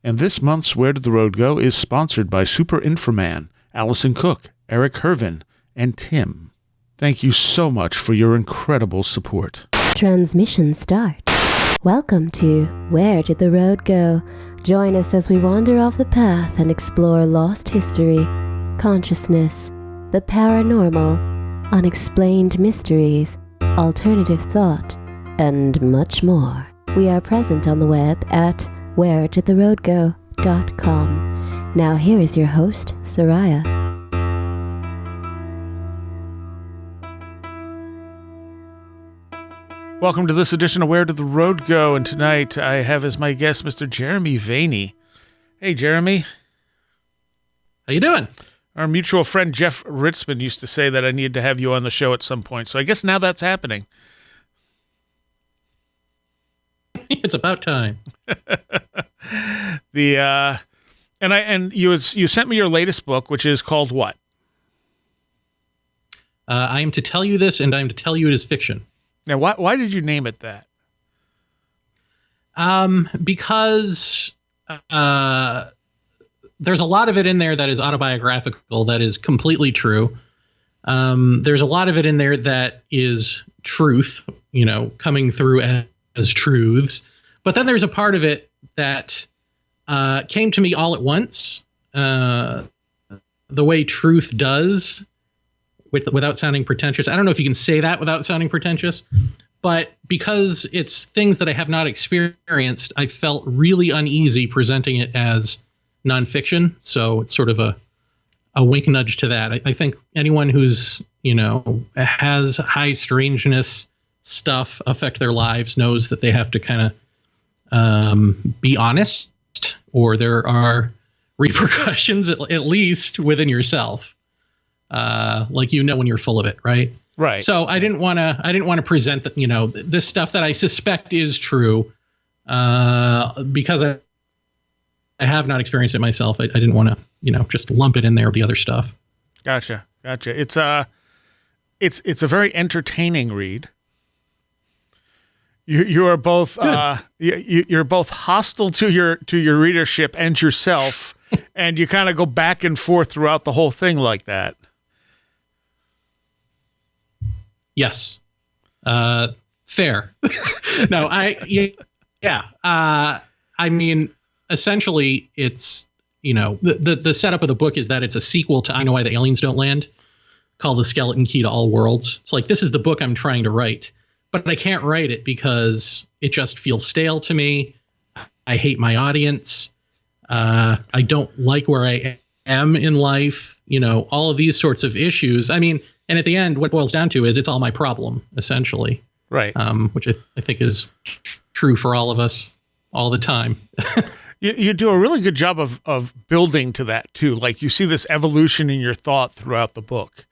And this month's Where Did the Road Go is sponsored by Super Inframan, Allison Cook, Eric Hervin, and Tim. Thank you so much for your incredible support. Transmission start. Welcome to Where Did the Road Go? Join us as we wander off the path and explore lost history, consciousness, the paranormal, unexplained mysteries, alternative thought, and much more. We are present on the web at wheredidtheroadgo.com. Now here is your host, Seriah. Welcome to this edition of Where Did the Road Go? And tonight I have as my guest Mr. Jeremy Vaeni. Hey, Jeremy. How you doing? Our mutual friend Jeff Ritzman used to say that I needed to have you on the show at some point, so I guess now that's happening. It's about time. You sent me your latest book, which is called what? I am to tell you this, and I am to tell you it is fiction. Now, why did you name it that? Because there's a lot of it in there that is autobiographical, that is completely true. There's a lot of it in there that is truth, coming through as truths. But then there's a part of it that came to me all at once, the way truth does, without sounding pretentious. I don't know if you can say that without sounding pretentious, but because it's things that I have not experienced, I felt really uneasy presenting it as nonfiction. So it's sort of a wink nudge to that. I think anyone who's, has high strangeness stuff affect their lives knows that they have to kind of be honest, or there are repercussions at least within yourself. Like when you're full of it, right? Right. So I didn't want to present that, this stuff that I suspect is true, because I have not experienced it myself. I didn't want to, just lump it in there with the other stuff. Gotcha. It's a very entertaining read. You are both you're both hostile to your readership and yourself, and you kind of go back and forth throughout the whole thing like that. Yes. Fair. No, I mean, essentially it's, the setup of the book is that it's a sequel to I Know Why the Aliens Don't Land, called The Skeleton Key to All Worlds. It's like, this is the book I'm trying to write, but I can't write it because it just feels stale to me. I hate my audience. I don't like where I am in life, all of these sorts of issues. I mean, and at the end, what it boils down to is it's all my problem, essentially. Right. Which I think is true for all of us all the time. You do a really good job of building to that, too. Like, you see this evolution in your thought throughout the book.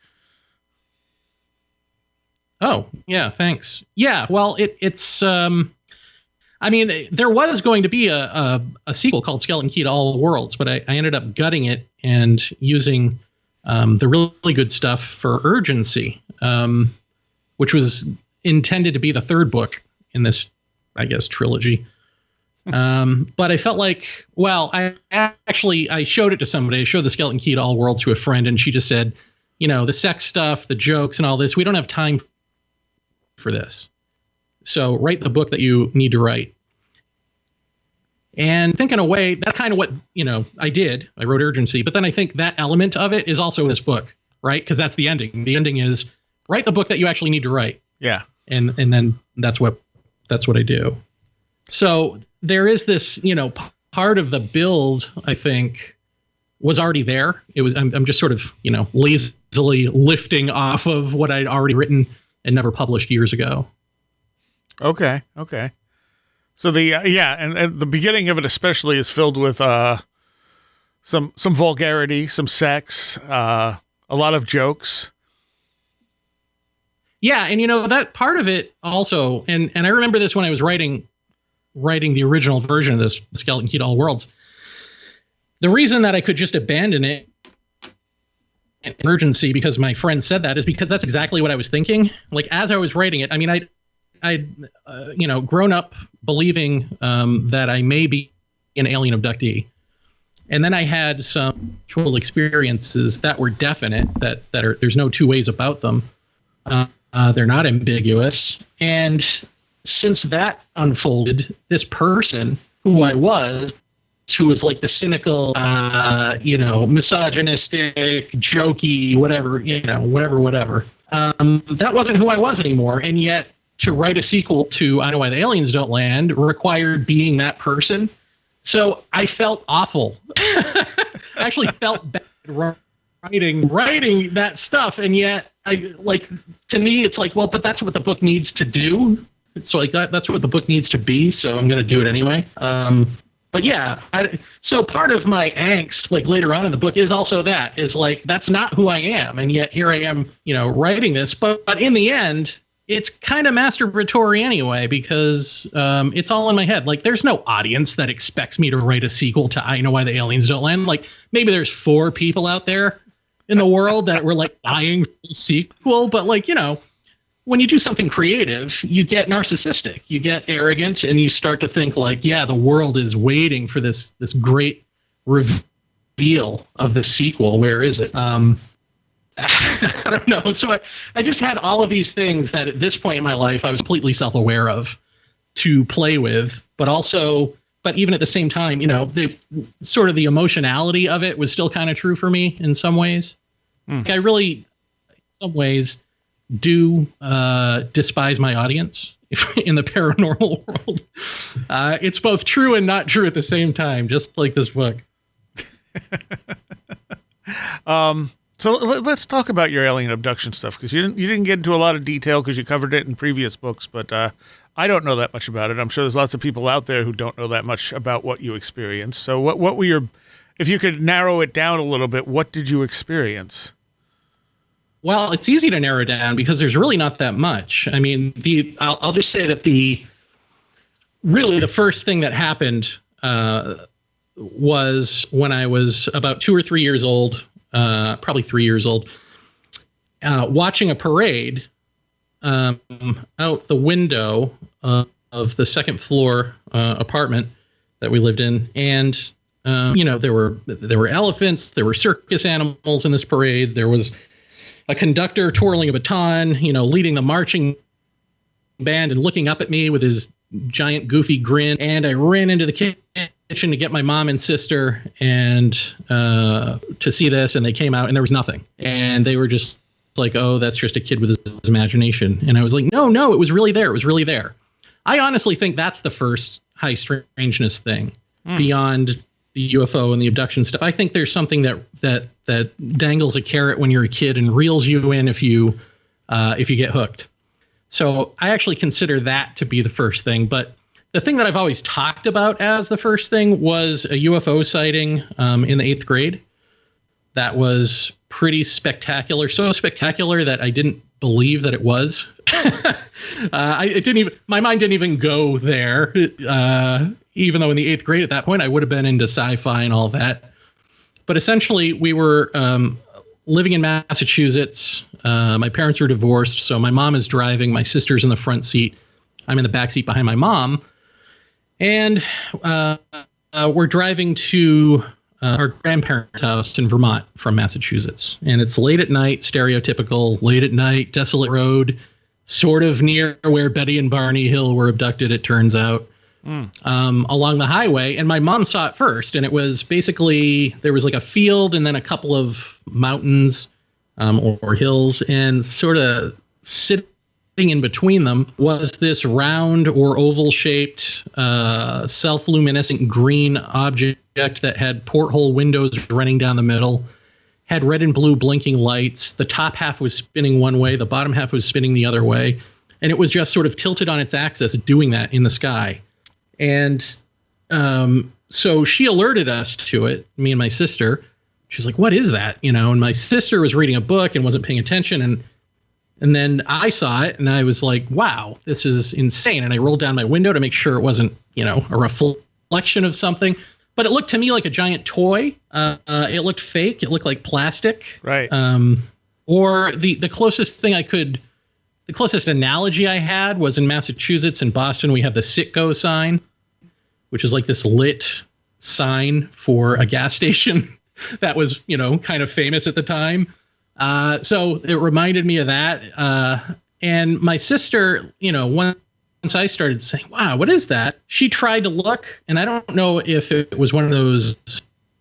Oh, yeah, thanks. Yeah, well, it's I mean, there was going to be a sequel called Skeleton Key to All Worlds, but I ended up gutting it and using the really good stuff for urgency, which was intended to be the third book in this, I guess, trilogy. But I felt like, I showed it to somebody. I showed the Skeleton Key to All Worlds to a friend, and she just said, the sex stuff, the jokes and all this, we don't have time for this. So write the book that you need to write. And I think in a way, that's kind of what, I did. I wrote urgency, but then I think that element of it is also in this book, right? Because that's the ending. The ending is write the book that you actually need to write. Yeah. And then that's what I do. So there is this, part of the build, I think, was already there. I'm just sort of, lazily lifting off of what I'd already written and never published years ago. Okay. So and the beginning of it especially is filled with some vulgarity, some sex, a lot of jokes. Yeah, and that part of it also, and I remember this when I was writing the original version of this Skeleton Key to All Worlds. The reason that I could just abandon it in emergency because my friend said that is because that's exactly what I was thinking. Like, as I was writing it, I mean, I'd grown up believing that I may be an alien abductee. And then I had some actual experiences that were definite, that are, there's no two ways about them. They're not ambiguous. And since that unfolded, this person who I was, who was like the cynical, misogynistic, jokey, whatever, whatever. That wasn't who I was anymore. And yet to write a sequel to I Know Why the Aliens Don't Land required being that person. So I felt awful. I actually felt bad writing that stuff. And yet to me, it's like, well, but that's what the book needs to do. It's like that's what the book needs to be. So I'm going to do it anyway. But yeah, so part of my angst, like later on in the book, is also that's not who I am, and yet here I am, writing this. But in the end, it's kind of masturbatory anyway, because it's all in my head. Like, there's no audience that expects me to write a sequel to I Know Why the Aliens Don't Land. Like, maybe there's 4 people out there in the world that were like dying for a sequel, but when you do something creative, you get narcissistic, you get arrogant, and you start to think like, yeah, the world is waiting for this great reveal of the sequel. Where is it? I don't know. So I just had all of these things that at this point in my life, I was completely self-aware of to play with, but even at the same time, the sort of the emotionality of it was still kind of true for me in some ways. Like, I really, in some ways, do despise my audience in the paranormal world. It's both true and not true at the same time, just like this book. So let's talk about your alien abduction stuff, because you didn't get into a lot of detail because you covered it in previous books, but I don't know that much about it. I'm sure there's lots of people out there who don't know that much about what you experienced. So what were your, if you could narrow it down a little bit, what did you experience? Well, it's easy to narrow down because there's really not that much. I mean, I'll just say that the first thing that happened was when I was about 2 or 3 years old, probably 3 years old, watching a parade out the window of the second floor apartment that we lived in, and there were elephants, there were circus animals in this parade, there was a conductor twirling a baton, leading the marching band and looking up at me with his giant goofy grin. And I ran into the kitchen to get my mom and sister and to see this, and they came out and there was nothing. And they were just like, oh, that's just a kid with his imagination. And I was like, no, it was really there. It was really there. I honestly think that's the first high strangeness thing beyond the UFO and the abduction stuff. I think there's something that dangles a carrot when you're a kid and reels you in if you get hooked. So I actually consider that to be the first thing. But the thing that I've always talked about as the first thing was a UFO sighting in the 8th grade. That was pretty spectacular. So spectacular that I didn't believe that it was. My mind didn't even go there. Even though in the 8th grade at that point, I would have been into sci-fi and all that. But essentially, we were living in Massachusetts. My parents were divorced, so my mom is driving. My sister's in the front seat. I'm in the back seat behind my mom. And we're driving to our grandparents' house in Vermont from Massachusetts. And it's late at night, stereotypical, late at night, desolate road, sort of near where Betty and Barney Hill were abducted, it turns out. Along the highway, and my mom saw it first, and it was basically, there was like a field and then a couple of mountains or hills, and sort of sitting in between them was this round or oval shaped self-luminescent green object that had porthole windows running down the middle, had red and blue blinking lights. The top half was spinning one way, the bottom half was spinning the other way, and it was just sort of tilted on its axis doing that in the sky. And so she alerted us to it, me and my sister. She's like, what is that? And my sister was reading a book and wasn't paying attention. And then I saw it and I was like, wow, this is insane. And I rolled down my window to make sure it wasn't, a reflection of something. But it looked to me like a giant toy. It looked fake. It looked like plastic. Right. Or the closest thing the closest analogy I had was in Massachusetts and Boston, we have the Sitco sign, which is like this lit sign for a gas station that was, kind of famous at the time. So it reminded me of that. And my sister, once I started saying, wow, what is that? She tried to look, and I don't know if it was one of those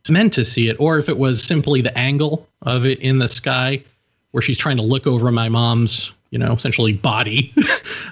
meant to see it or if it was simply the angle of it in the sky where she's trying to look over my mom's, essentially body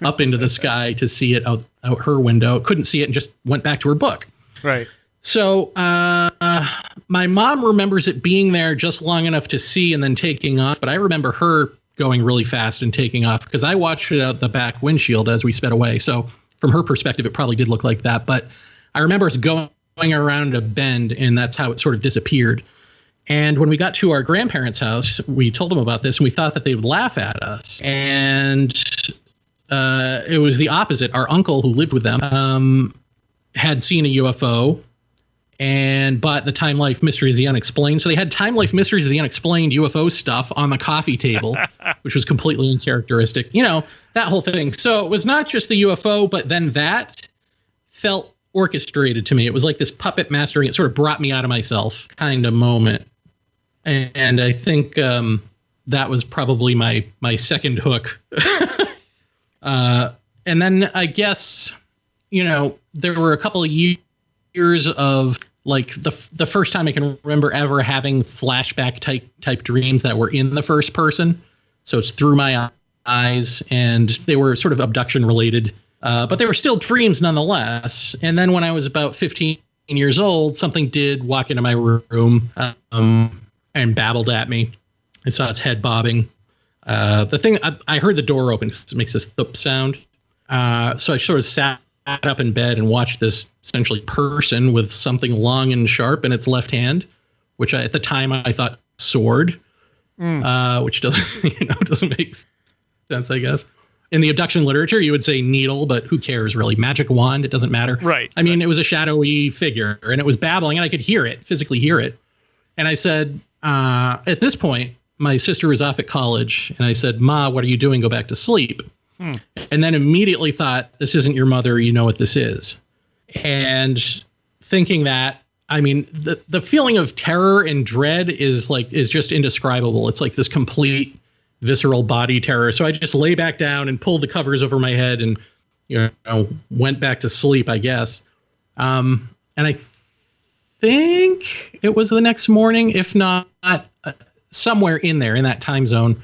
up into the sky to see it out her window. Couldn't see it and just went back to her book. Right. So my mom remembers it being there just long enough to see and then taking off. But I remember her going really fast and taking off because I watched it out the back windshield as we sped away. So from her perspective, it probably did look like that. But I remember us going around a bend, and that's how it sort of disappeared. And when we got to our grandparents' house, we told them about this, and we thought that they would laugh at us. And it was the opposite. Our uncle, who lived with them, had seen a UFO and bought the Time Life Mysteries of the Unexplained. So they had Time Life Mysteries of the Unexplained UFO stuff on the coffee table, which was completely uncharacteristic. That whole thing. So it was not just the UFO, but then that felt orchestrated to me. It was like this puppet mastering. It sort of brought me out of myself kind of moment. And I think that was probably my second hook. And then I guess, there were a couple of years of like the first time I can remember ever having flashback type dreams that were in the first person. So it's through my eyes, and they were sort of abduction related, but they were still dreams nonetheless. And then when I was about 15 years old, something did walk into my room and babbled at me. I saw its head bobbing. The thing, I heard the door open because it makes this thump sound. So I sort of sat up in bed and watched this essentially person with something long and sharp in its left hand, which at the time I thought sword, which doesn't make sense, I guess. In the abduction literature, you would say needle, but who cares really? Magic wand, it doesn't matter. Right. I mean, It was a shadowy figure, and it was babbling, and I could hear it, physically hear it. And I said, at this point, my sister was off at college, and I said, Ma, what are you doing? Go back to sleep. And then immediately thought, this isn't your mother. You know what this is. And thinking that, I mean, the feeling of terror and dread is just indescribable. It's like this complete visceral body terror. So I just lay back down and pulled the covers over my head and, went back to sleep, I guess. And I think it was the next morning, if not somewhere in there in that time zone.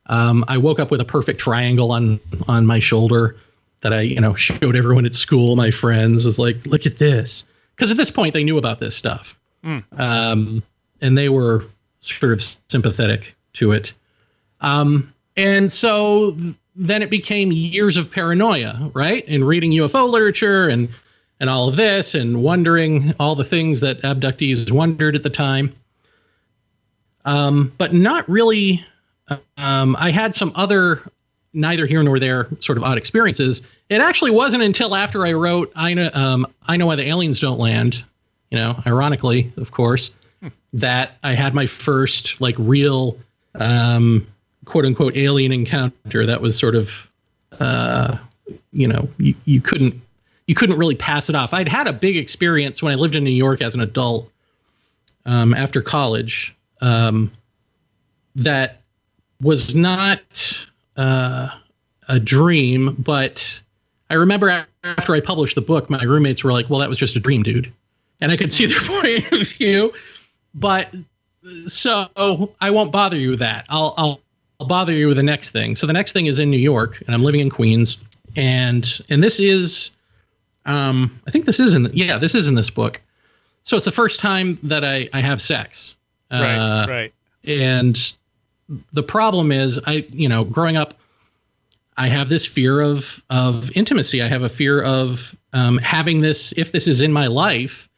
I woke up with a perfect triangle on my shoulder that I, showed everyone at school. My friends was like, look at this. Because at this point they knew about this stuff. And they were sort of sympathetic to it. And so then it became years of paranoia, right? And reading UFO literature and all of this and wondering all the things that abductees wondered at the time. But not really. I had some other neither here nor there sort of odd experiences. It actually wasn't until after I wrote I Know Why the Aliens Don't Land, ironically, of course, that I had my first real quote unquote alien encounter that was sort of you couldn't really pass it off. I'd had a big experience when I lived in New York as an adult after college that was not a dream, but I remember after I published the book, my roommates were like, well, that was just a dream, dude. And I could see their point of view, but so I won't bother you with that. I'll bother you with the next thing. So the next thing is in New York, and I'm living in Queens, and this is, I think this is this is in this book. So it's the first time that I have sex. Right. And the problem is, growing up, I have this fear of intimacy. I have a fear of having this. If this is in my life,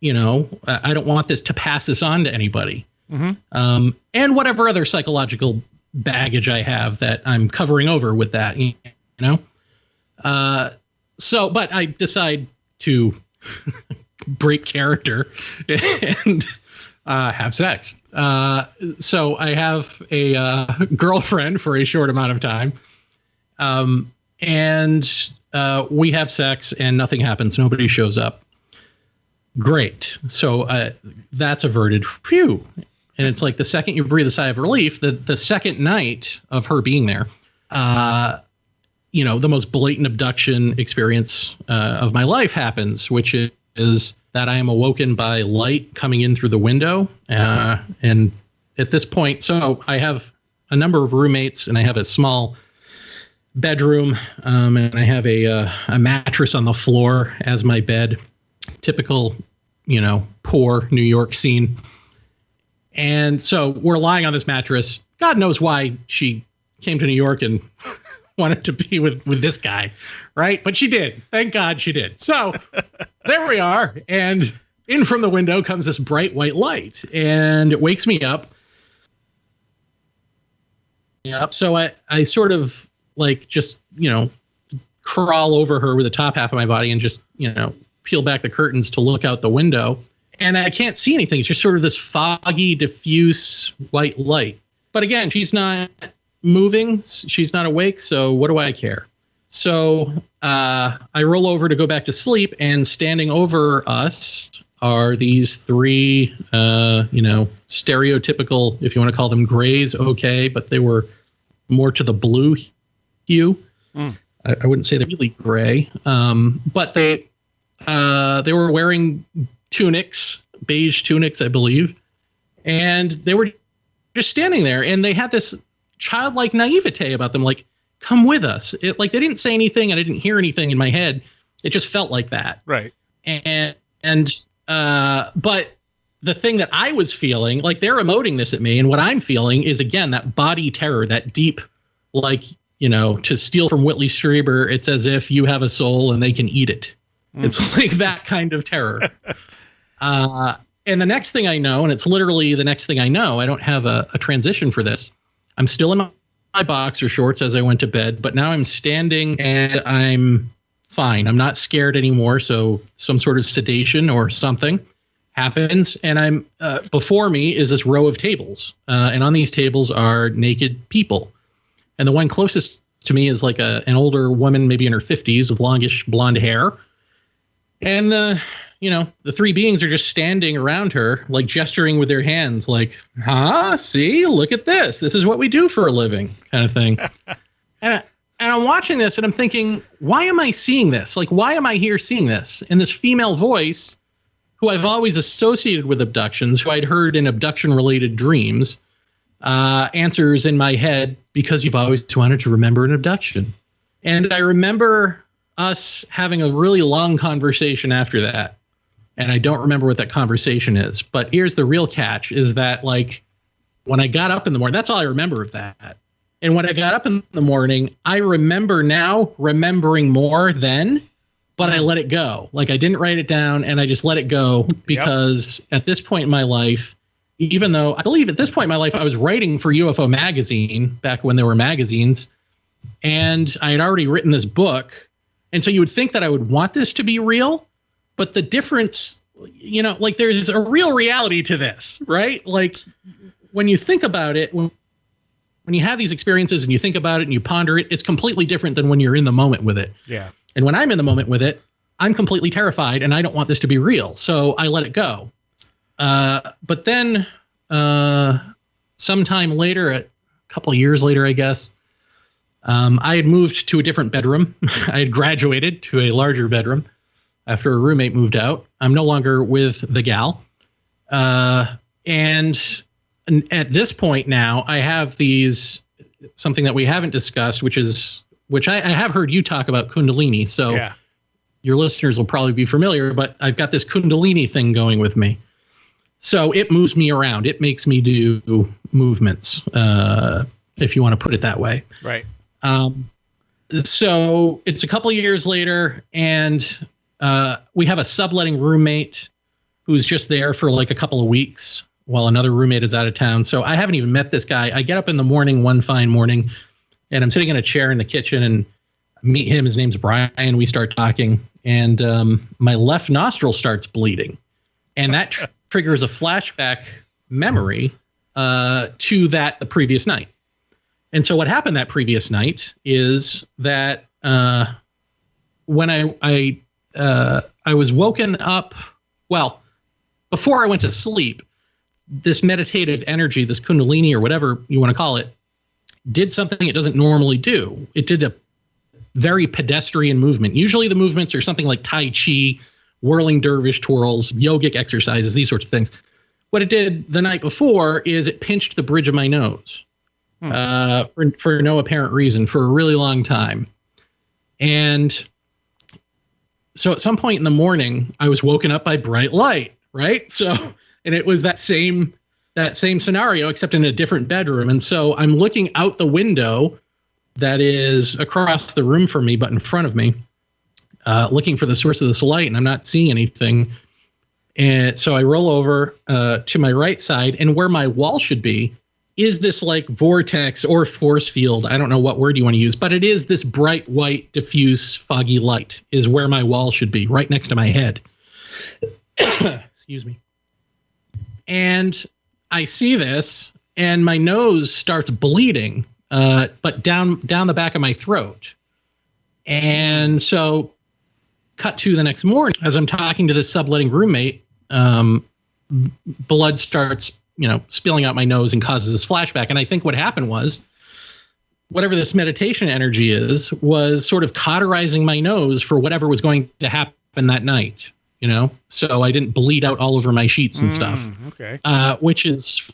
I don't want this to pass this on to anybody. Mm-hmm. And whatever other psychological baggage I have that I'm covering over with that, So, but I decide to break character and have sex. So I have a girlfriend for a short amount of time. And we have sex and nothing happens. Nobody shows up. Great. So that's averted. Phew. And it's like the second you breathe a sigh of relief, the second night of her being there, the most blatant abduction experience of my life happens, which is that I am awoken by light coming in through the window. And at this point, so I have a number of roommates, and I have a small bedroom, and I have a mattress on the floor as my bed. Typical, poor New York scene. And so we're lying on this mattress. God knows why she came to New York and wanted to be with this guy, right? But she did. Thank God she did. So there we are. And in from the window comes this bright white light, and it wakes me up. So I sort of like just, crawl over her with the top half of my body and just, peel back the curtains to look out the window. And I can't see anything. It's just sort of this foggy, diffuse white light. But again, she's not moving. She's not awake. So what do I care? So I roll over to go back to sleep, and standing over us are these three, stereotypical, if you want to call them grays, okay, but they were more to the blue hue. I wouldn't say they're really gray, but they were wearing tunics, beige tunics, I believe, and they were just standing there, and they had this childlike naivete about them, like, come with us. Like, they didn't say anything, and I didn't hear anything in my head. It just felt like that. Right. But the thing that I was feeling, like, they're emoting this at me, and what I'm feeling is, again, that body terror, that deep, like, to steal from Whitley Strieber, it's as if you have a soul and they can eat it. It's like that kind of terror. And the next thing I know, and it's literally the next thing I know, I don't have a transition for this. I'm still in my boxer shorts as I went to bed, but now I'm standing and I'm fine. I'm not scared anymore. So some sort of sedation or something happens. And I'm before me is this row of tables. And on these tables are naked people. And the one closest to me is like an older woman, maybe in her 50s with longish blonde hair. And the three beings are just standing around her, like gesturing with their hands, like, see, look at this. This is what we do for a living, kind of thing. And I'm watching this and I'm thinking, why am I seeing this? Like, why am I here seeing this? And this female voice, who I've always associated with abductions, who I'd heard in abduction-related dreams, answers in my head, because you've always wanted to remember an abduction. And I remember us having a really long conversation after that. And I don't remember what that conversation is. But here's the real catch, is that, like, when I got up in the morning, that's all I remember of that. And when I got up in the morning, I remember now remembering more then, but I let it go. Like, I didn't write it down, and I just let it go, because at this point in my life, even though I believe at this point in my life, I was writing for UFO magazine back when there were magazines, and I had already written this book. And so you would think that I would want this to be real, but the difference, like, there's a real reality to this, right? Like, when you think about it, when you have these experiences and you think about it and you ponder it, it's completely different than when you're in the moment with it. Yeah. And when I'm in the moment with it, I'm completely terrified and I don't want this to be real. So I let it go. But then sometime later, a couple of years later, I guess, I had moved to a different bedroom. I had graduated to a larger bedroom after a roommate moved out. I'm no longer with the gal. And at this point now, I have something that we haven't discussed, which I have heard you talk about Kundalini. So your listeners will probably be familiar, but I've got this Kundalini thing going with me. So it moves me around. It makes me do movements, if you want to put it that way. Right. So it's a couple of years later, and we have a subletting roommate who's just there for like a couple of weeks while another roommate is out of town. So I haven't even met this guy. I get up in the morning, one fine morning, and I'm sitting in a chair in the kitchen and meet him. His name's Brian. We start talking, and my left nostril starts bleeding. And that triggers a flashback memory to the previous night. And so what happened that previous night is that when I was woken up well, before I went to sleep, this meditative energy, this Kundalini or whatever you want to call it, did something it doesn't normally do. It did a very pedestrian movement. Usually the movements are something like Tai Chi, whirling dervish twirls, yogic exercises, these sorts of things. What it did the night before is it pinched the bridge of my nose for no apparent reason for a really long time. And so at some point in the morning, I was woken up by bright light, right? So, and it was that same scenario, except in a different bedroom. And so I'm looking out the window that is across the room from me, but in front of me, looking for the source of this light, and I'm not seeing anything. And so I roll over to my right side, and where my wall should be is this like vortex or force field. I don't know what word you want to use, but it is this bright white, diffuse, foggy light is where my wall should be, right next to my head. Excuse me. And I see this, and my nose starts bleeding, but down the back of my throat. And so cut to the next morning, as I'm talking to this subletting roommate, blood starts, spilling out my nose and causes this flashback. And I think what happened was whatever this meditation energy was sort of cauterizing my nose for whatever was going to happen that night, so I didn't bleed out all over my sheets and stuff. Okay. Which is,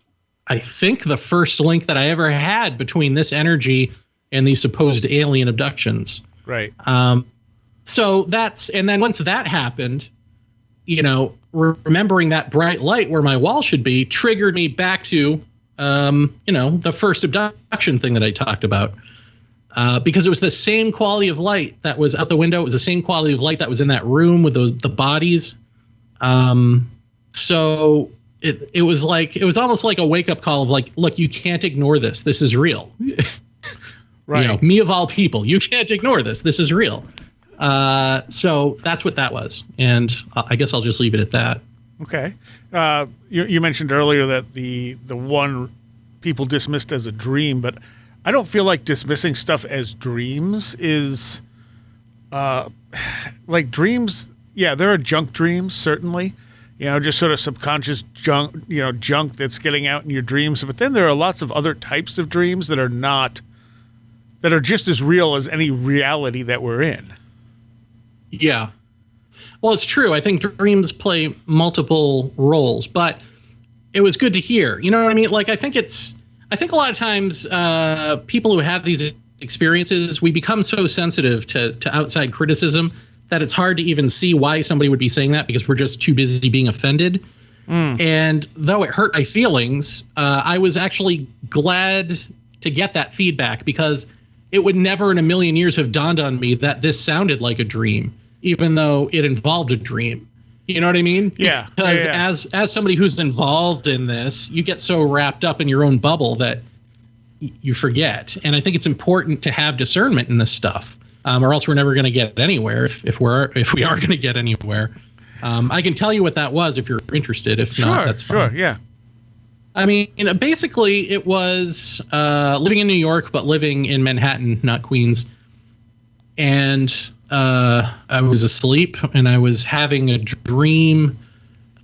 I think, the first link that I ever had between this energy and these supposed alien abductions. Right. So and then once that happened, remembering that bright light where my wall should be triggered me back to, the first abduction thing that I talked about. Because it was the same quality of light that was out the window. It was the same quality of light that was in that room with the bodies. So it was almost like a wake up call of like, look, you can't ignore this. This is real. Right. Me of all people, you can't ignore this. This is real. So that's what that was. And I guess I'll just leave it at that. Okay. You mentioned earlier that the one people dismissed as a dream, but I don't feel like dismissing stuff as dreams is like dreams. Yeah, there are junk dreams, certainly, just sort of subconscious junk that's getting out in your dreams. But then there are lots of other types of dreams that are just as real as any reality that we're in. Yeah. Well, it's true. I think dreams play multiple roles, but it was good to hear. You know what I mean? Like, I think a lot of times people who have these experiences, we become so sensitive to outside criticism that it's hard to even see why somebody would be saying that because we're just too busy being offended. And though it hurt my feelings, I was actually glad to get that feedback because it would never in a million years have dawned on me that this sounded like a dream, even though it involved a dream. You know what I mean? Yeah. Because as somebody who's involved in this, you get so wrapped up in your own bubble that you forget. And I think it's important to have discernment in this stuff, or else we're never going to get anywhere. If we are going to get anywhere, I can tell you what that was if you're interested. If not, that's fine. Sure. Yeah. I mean, basically, it was living in New York, but living in Manhattan, not Queens. And I was asleep, and I was having a dream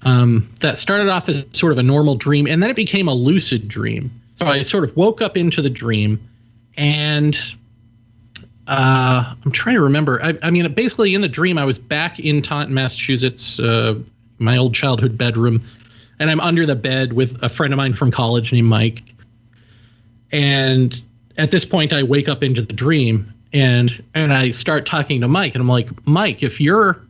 that started off as sort of a normal dream, and then it became a lucid dream. So I sort of woke up into the dream, and I'm trying to remember. I mean, basically, in the dream, I was back in Taunton, Massachusetts, my old childhood bedroom. And I'm under the bed with a friend of mine from college named Mike. And at this point, I wake up into the dream and I start talking to Mike. And I'm like, Mike, if you're,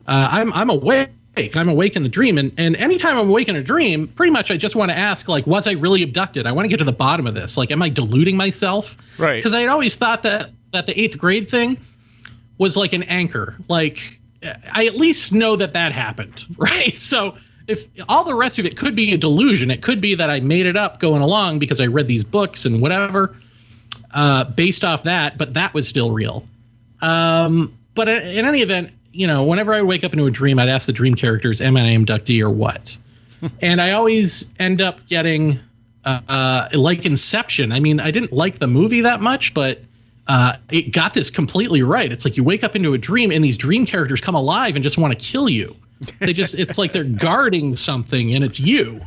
I'm awake. I'm awake in the dream. And anytime I'm awake in a dream, pretty much I just want to ask, like, was I really abducted? I want to get to the bottom of this. Like, am I deluding myself? Right. Because I had always thought that the 8th grade thing was like an anchor. Like, I at least know that happened. Right. So if all the rest of it could be a delusion, it could be that I made it up going along because I read these books and whatever based off that, but that was still real. But in any event, whenever I wake up into a dream, I'd ask the dream characters, am I an abductee or what? And I always end up getting like Inception. I mean, I didn't like the movie that much, but it got this completely right. It's like you wake up into a dream and these dream characters come alive and just want to kill you. It's like they're guarding something, and it's you,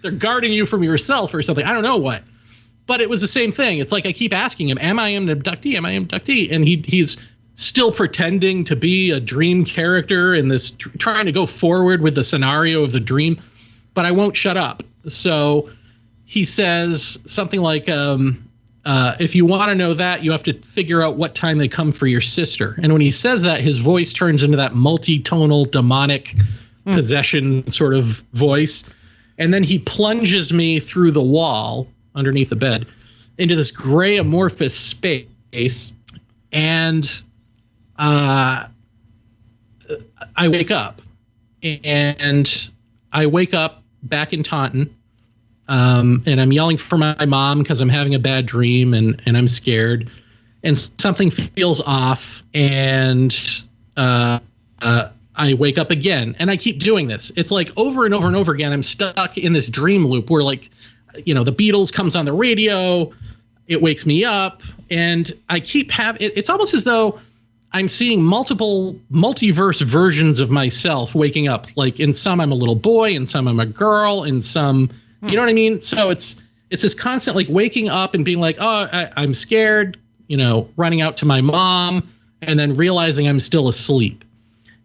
they're guarding you from yourself or something. I don't know what, but it was the same thing. It's like, I keep asking him, am I an abductee? Am I an abductee? And he's still pretending to be a dream character in this, trying to go forward with the scenario of the dream, but I won't shut up. So he says something like, if you want to know that, you have to figure out what time they come for your sister. And when he says that, his voice turns into that multi-tonal demonic possession sort of voice. And then he plunges me through the wall underneath the bed into this gray amorphous space. And I wake up. And I wake up back in Taunton. And I'm yelling for my mom because I'm having a bad dream and I'm scared, and something feels off, and I wake up again, and I keep doing this. It's like over and over and over again. I'm stuck in this dream loop where, like, the Beatles comes on the radio, it wakes me up, and I keep having it. It's almost as though I'm seeing multiverse versions of myself waking up. Like, in some I'm a little boy, in some I'm a girl, in some. You know what I mean? So it's this constant, like, waking up and being like, oh, I'm scared, running out to my mom, and then realizing I'm still asleep.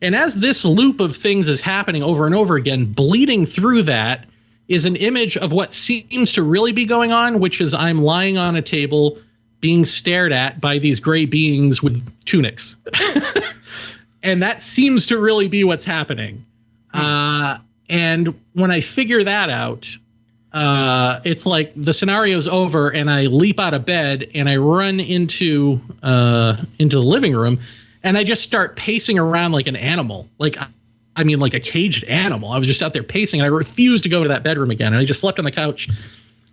And as this loop of things is happening over and over again, bleeding through that is an image of what seems to really be going on, which is I'm lying on a table being stared at by these gray beings with tunics. And that seems to really be what's happening. And when I figure that out, it's like the scenario's over, and I leap out of bed and I run into the living room, and I just start pacing around like an animal, like a caged animal. I was just out there pacing, and I refused to go to that bedroom again. And I just slept on the couch.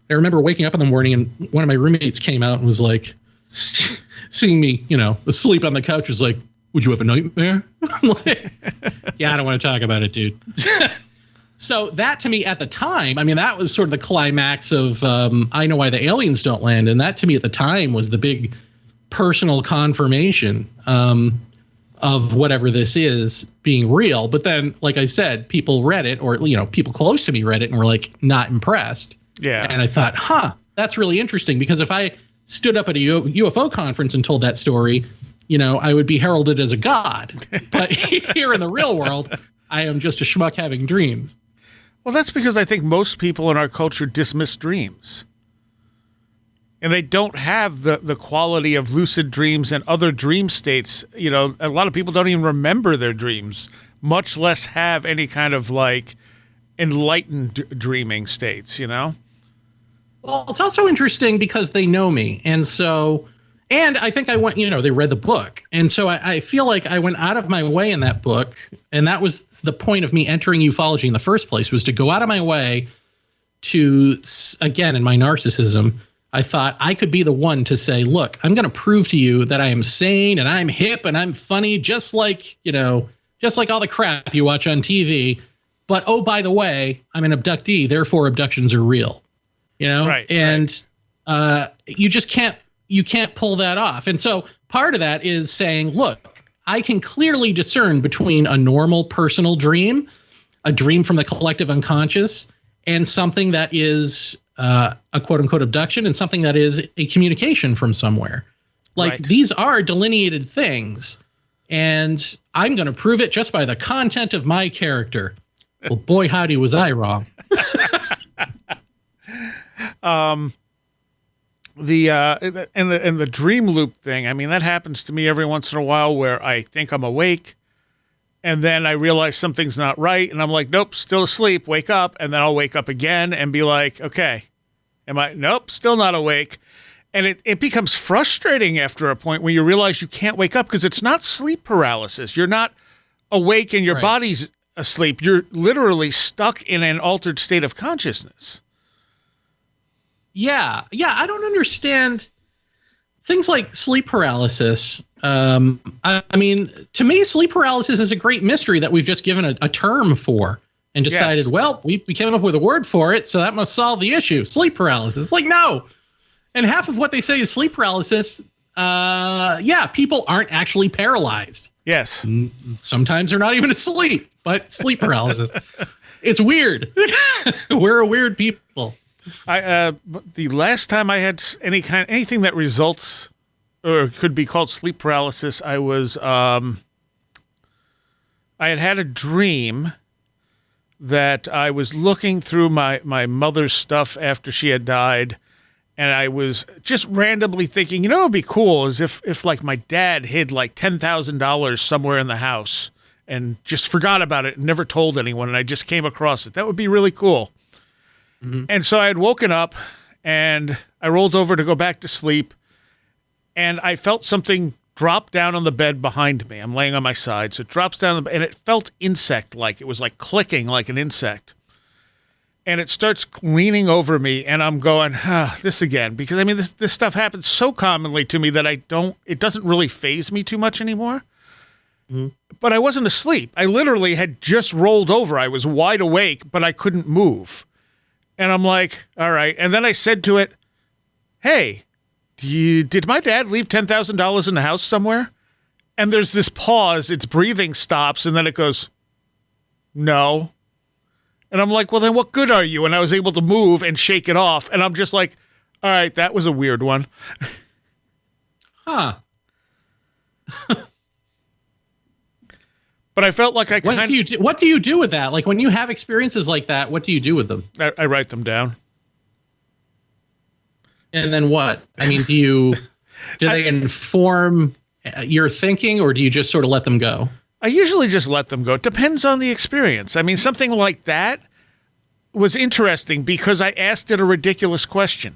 I remember waking up in the morning, and one of my roommates came out and was like, seeing me, asleep on the couch, was like, "Would you have a nightmare?" I'm like, "Yeah, I don't want to talk about it, dude." So that, to me at the time, that was sort of the climax of I know why the aliens don't land. And that, to me at the time, was the big personal confirmation of whatever this is being real. But then, like I said, people read it, or, people close to me read it and were like, not impressed. Yeah. And I thought, that's really interesting, because if I stood up at a UFO conference and told that story, I would be heralded as a god. But here in the real world, I am just a schmuck having dreams. Well, that's because I think most people in our culture dismiss dreams. And they don't have the quality of lucid dreams and other dream states. A lot of people don't even remember their dreams, much less have any kind of, like, enlightened dreaming states, Well, it's also interesting because they know me. And I think I went, they read the book. And so I feel like I went out of my way in that book. And that was the point of me entering ufology in the first place, was to go out of my way to, again, in my narcissism, I thought I could be the one to say, look, I'm going to prove to you that I am sane and I'm hip and I'm funny, just like all the crap you watch on TV. But, oh, by the way, I'm an abductee. Therefore, abductions are real, Right. And you just can't. You can't pull that off. And so part of that is saying, look, I can clearly discern between a normal personal dream, a dream from the collective unconscious, and something that is a quote unquote abduction, and something that is a communication from somewhere. Like, right. These are delineated things, and I'm going to prove it just by the content of my character. Well, boy, howdy, was I wrong. The dream loop thing, that happens to me every once in a while, where I think I'm awake, and then I realize something's not right, and I'm like, nope, still asleep, wake up, and then I'll wake up again and be like, okay, nope, still not awake. And it becomes frustrating after a point when you realize you can't wake up, because it's not sleep paralysis. You're not awake and your body's asleep. You're literally stuck in an altered state of consciousness. Yeah, I don't understand things like sleep paralysis. To me, sleep paralysis is a great mystery that we've just given a term for and decided, yes. Well, we came up with a word for it, so that must solve the issue. Sleep paralysis. Like, no. And half of what they say is sleep paralysis. People aren't actually paralyzed. Yes. Sometimes they're not even asleep, but sleep paralysis. It's weird. We're a weird people. The last time I had anything that results or could be called sleep paralysis, I was I had a dream that I was looking through my mother's stuff after she had died, and I was just randomly thinking, you know, it'd be cool is if like my dad hid like $10,000 somewhere in the house and just forgot about it and never told anyone, and I just came across it. That would be really cool. Mm-hmm. And so I had woken up and I rolled over to go back to sleep, and I felt something drop down on the bed behind me. I'm laying on my side, so it drops down, and it felt insect-like. It was like clicking like an insect. And it starts leaning over me, and I'm going, this again. Because, I mean, this stuff happens so commonly to me that it doesn't really faze me too much anymore. Mm-hmm. But I wasn't asleep. I literally had just rolled over. I was wide awake, but I couldn't move. And I'm like, all right. And then I said to it, hey, did my dad leave $10,000 in the house somewhere? And there's this pause, its breathing stops, and then it goes, no. And I'm like, well, then what good are you? And I was able to move and shake it off. And I'm just like, all right, that was a weird one. Huh. But I felt like what do you do with that? Like when you have experiences like that, what do you do with them? I write them down. And then what? I mean, do they inform your thinking, or do you just sort of let them go? I usually just let them go. It depends on the experience. I mean, something like that was interesting because I asked it a ridiculous question,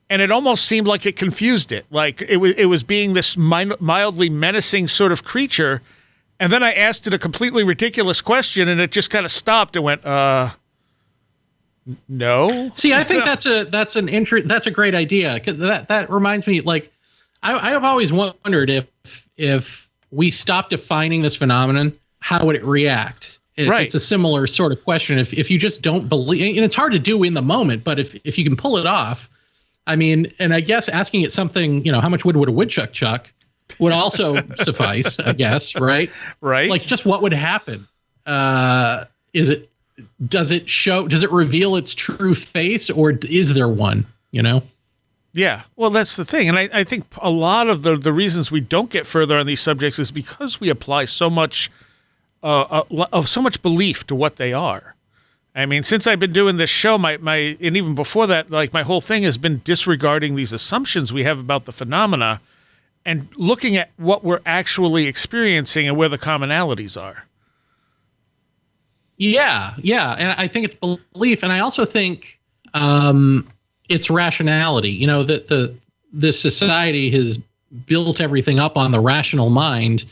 and it almost seemed like it confused it. Like it was being this mildly menacing sort of creature, and then I asked it a completely ridiculous question, and it just kind of stopped and went, no. See, I think that's a great idea, because that reminds me, like, I've always wondered if we stopped defining this phenomenon, how would it react? Right. It's a similar sort of question. If you just don't believe, and it's hard to do in the moment, but if you can pull it off, I mean, and I guess asking it something, how much wood would a woodchuck chuck would also suffice, I guess, right? Right. Like, just what would happen? Does it reveal its true face, or is there one, Yeah, well, that's the thing. And I think a lot of the reasons we don't get further on these subjects is because we apply so much belief to what they are. I mean, since I've been doing this show, and even before that, like, my whole thing has been disregarding these assumptions we have about the phenomena and looking at what we're actually experiencing and where the commonalities are. Yeah. And I think it's belief. And I also think it's rationality. That this society has built everything up on the rational mind,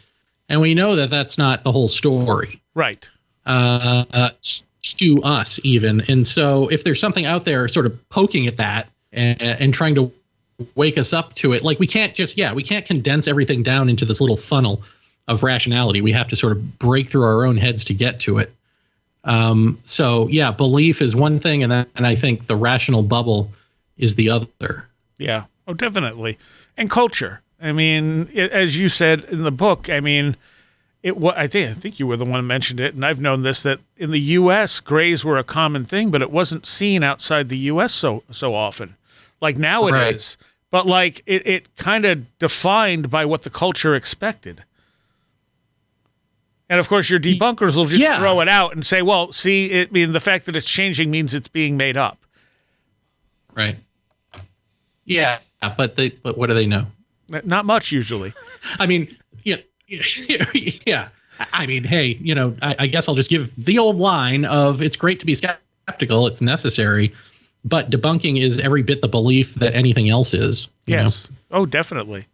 and we know that that's not the whole story. Right. To us, even. And so if there's something out there sort of poking at that and trying to wake us up to it, like, we can't condense everything down into this little funnel of rationality. We have to sort of break through our own heads to get to it. So yeah, belief is one thing, and I think the rational bubble is the other. Yeah. Oh, definitely. And culture. I mean, as you said in the book, I mean, I think you were the one who mentioned it, and I've known this, that in the U.S., grays were a common thing, but it wasn't seen outside the U.S. so often. Like now it is. But like it kind of defined by what the culture expected. And of course, your debunkers will just throw it out and say, well, see, the fact that it's changing means it's being made up. Right. Yeah, but what do they know? Not much, usually. I mean, yeah. I mean, hey, I guess I'll just give the old line of, it's great to be skeptical, it's necessary, but debunking is every bit the belief that anything else is. Yes. Oh, definitely.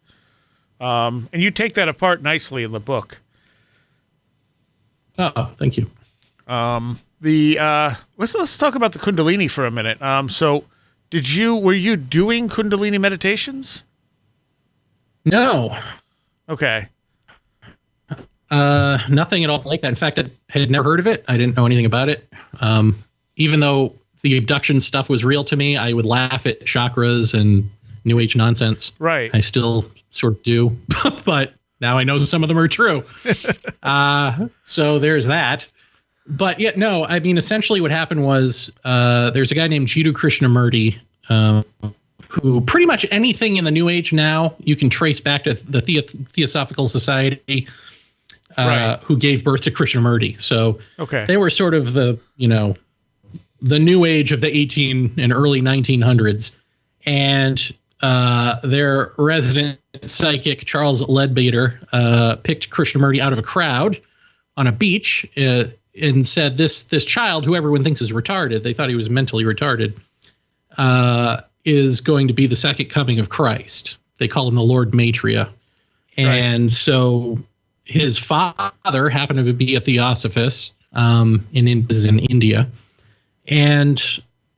And you take that apart nicely in the book. Oh, thank you. Let's talk about the Kundalini for a minute. So were you doing Kundalini meditations? No. Okay. Nothing at all like that. In fact, I had never heard of it. I didn't know anything about it. Even though the abduction stuff was real to me, I would laugh at chakras and New Age nonsense. Right. I still sort of do, but now I know some of them are true. So there's that. But yet, no, I mean, essentially what happened was there's a guy named Jiddu Krishnamurti who pretty much anything in the New Age now you can trace back to the Theosophical Society who gave birth to Krishnamurti. So they were sort of the New Age of the 18 and early 1900s. And their resident psychic, Charles Leadbeater, picked Krishnamurti out of a crowd on a beach and said, this child, who everyone thinks is retarded, they thought he was mentally retarded, is going to be the second coming of Christ. They call him the Lord Maitreya. And so his father happened to be a theosophist in India. And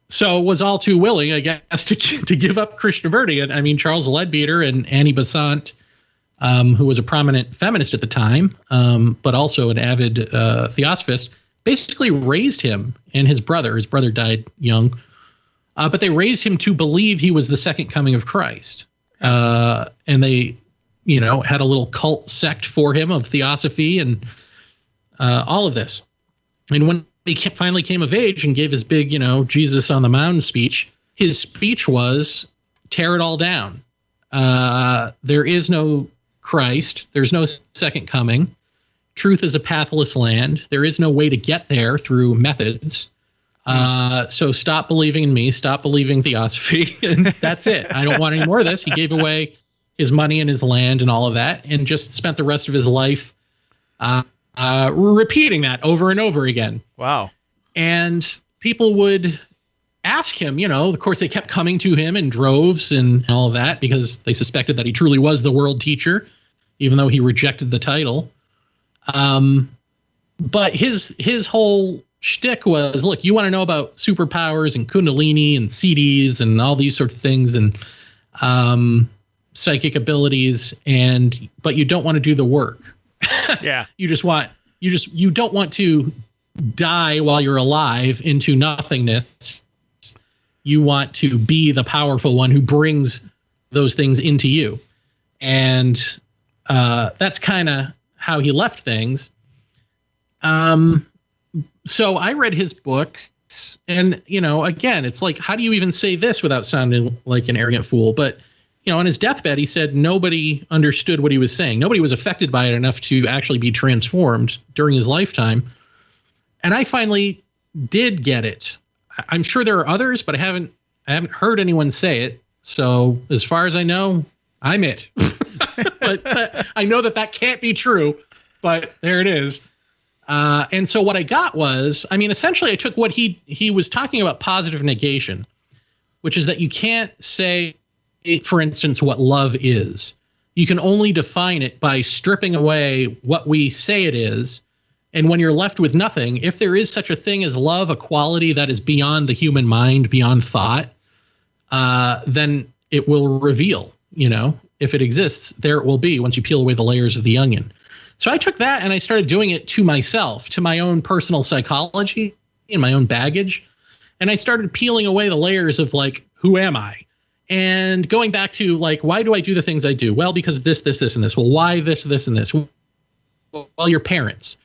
so was all too willing, I guess, to give up Krishnamurti. And I mean, Charles Leadbeater and Annie Besant, who was a prominent feminist at the time, but also an avid theosophist, basically raised him and his brother. His brother died young, but they raised him to believe he was the second coming of Christ. And they, had a little cult sect for him of theosophy and all of this. And when he finally came of age and gave his big, Jesus on the Mountain speech, his speech was, tear it all down. There is no Christ. There's no second coming. Truth is a pathless land. There is no way to get there through methods. So stop believing in me. Stop believing theosophy. And that's it. I don't want any more of this. He gave away his money and his land and all of that and just spent the rest of his life repeating that over and over again. Wow. And people would ask him, of course, they kept coming to him in droves and all of that because they suspected that he truly was the world teacher, even though he rejected the title. But his whole shtick was, look, you want to know about superpowers and Kundalini and CDs and all these sorts of things and psychic abilities, but you don't want to do the work. Yeah. You don't want to die while you're alive into nothingness. You want to be the powerful one who brings those things into you. And that's kind of how he left things. So I read his books and, again, it's like, how do you even say this without sounding like an arrogant fool? But on his deathbed, he said nobody understood what he was saying. Nobody was affected by it enough to actually be transformed during his lifetime. And I finally did get it. I'm sure there are others, but I haven't heard anyone say it. So as far as I know, I'm it. but I know that can't be true, but there it is. And so what I got was, essentially I took what he was talking about, positive negation, which is that you can't say, for instance, what love is. You can only define it by stripping away what we say it is. And when you're left with nothing, if there is such a thing as love, a quality that is beyond the human mind, beyond thought, then it will reveal, if it exists, there it will be once you peel away the layers of the onion. So I took that and I started doing it to myself, to my own personal psychology and my own baggage. And I started peeling away the layers of who am I? And going back to why do I do the things I do? Well, because this, and this. Well, why this, and this? Well, your parents.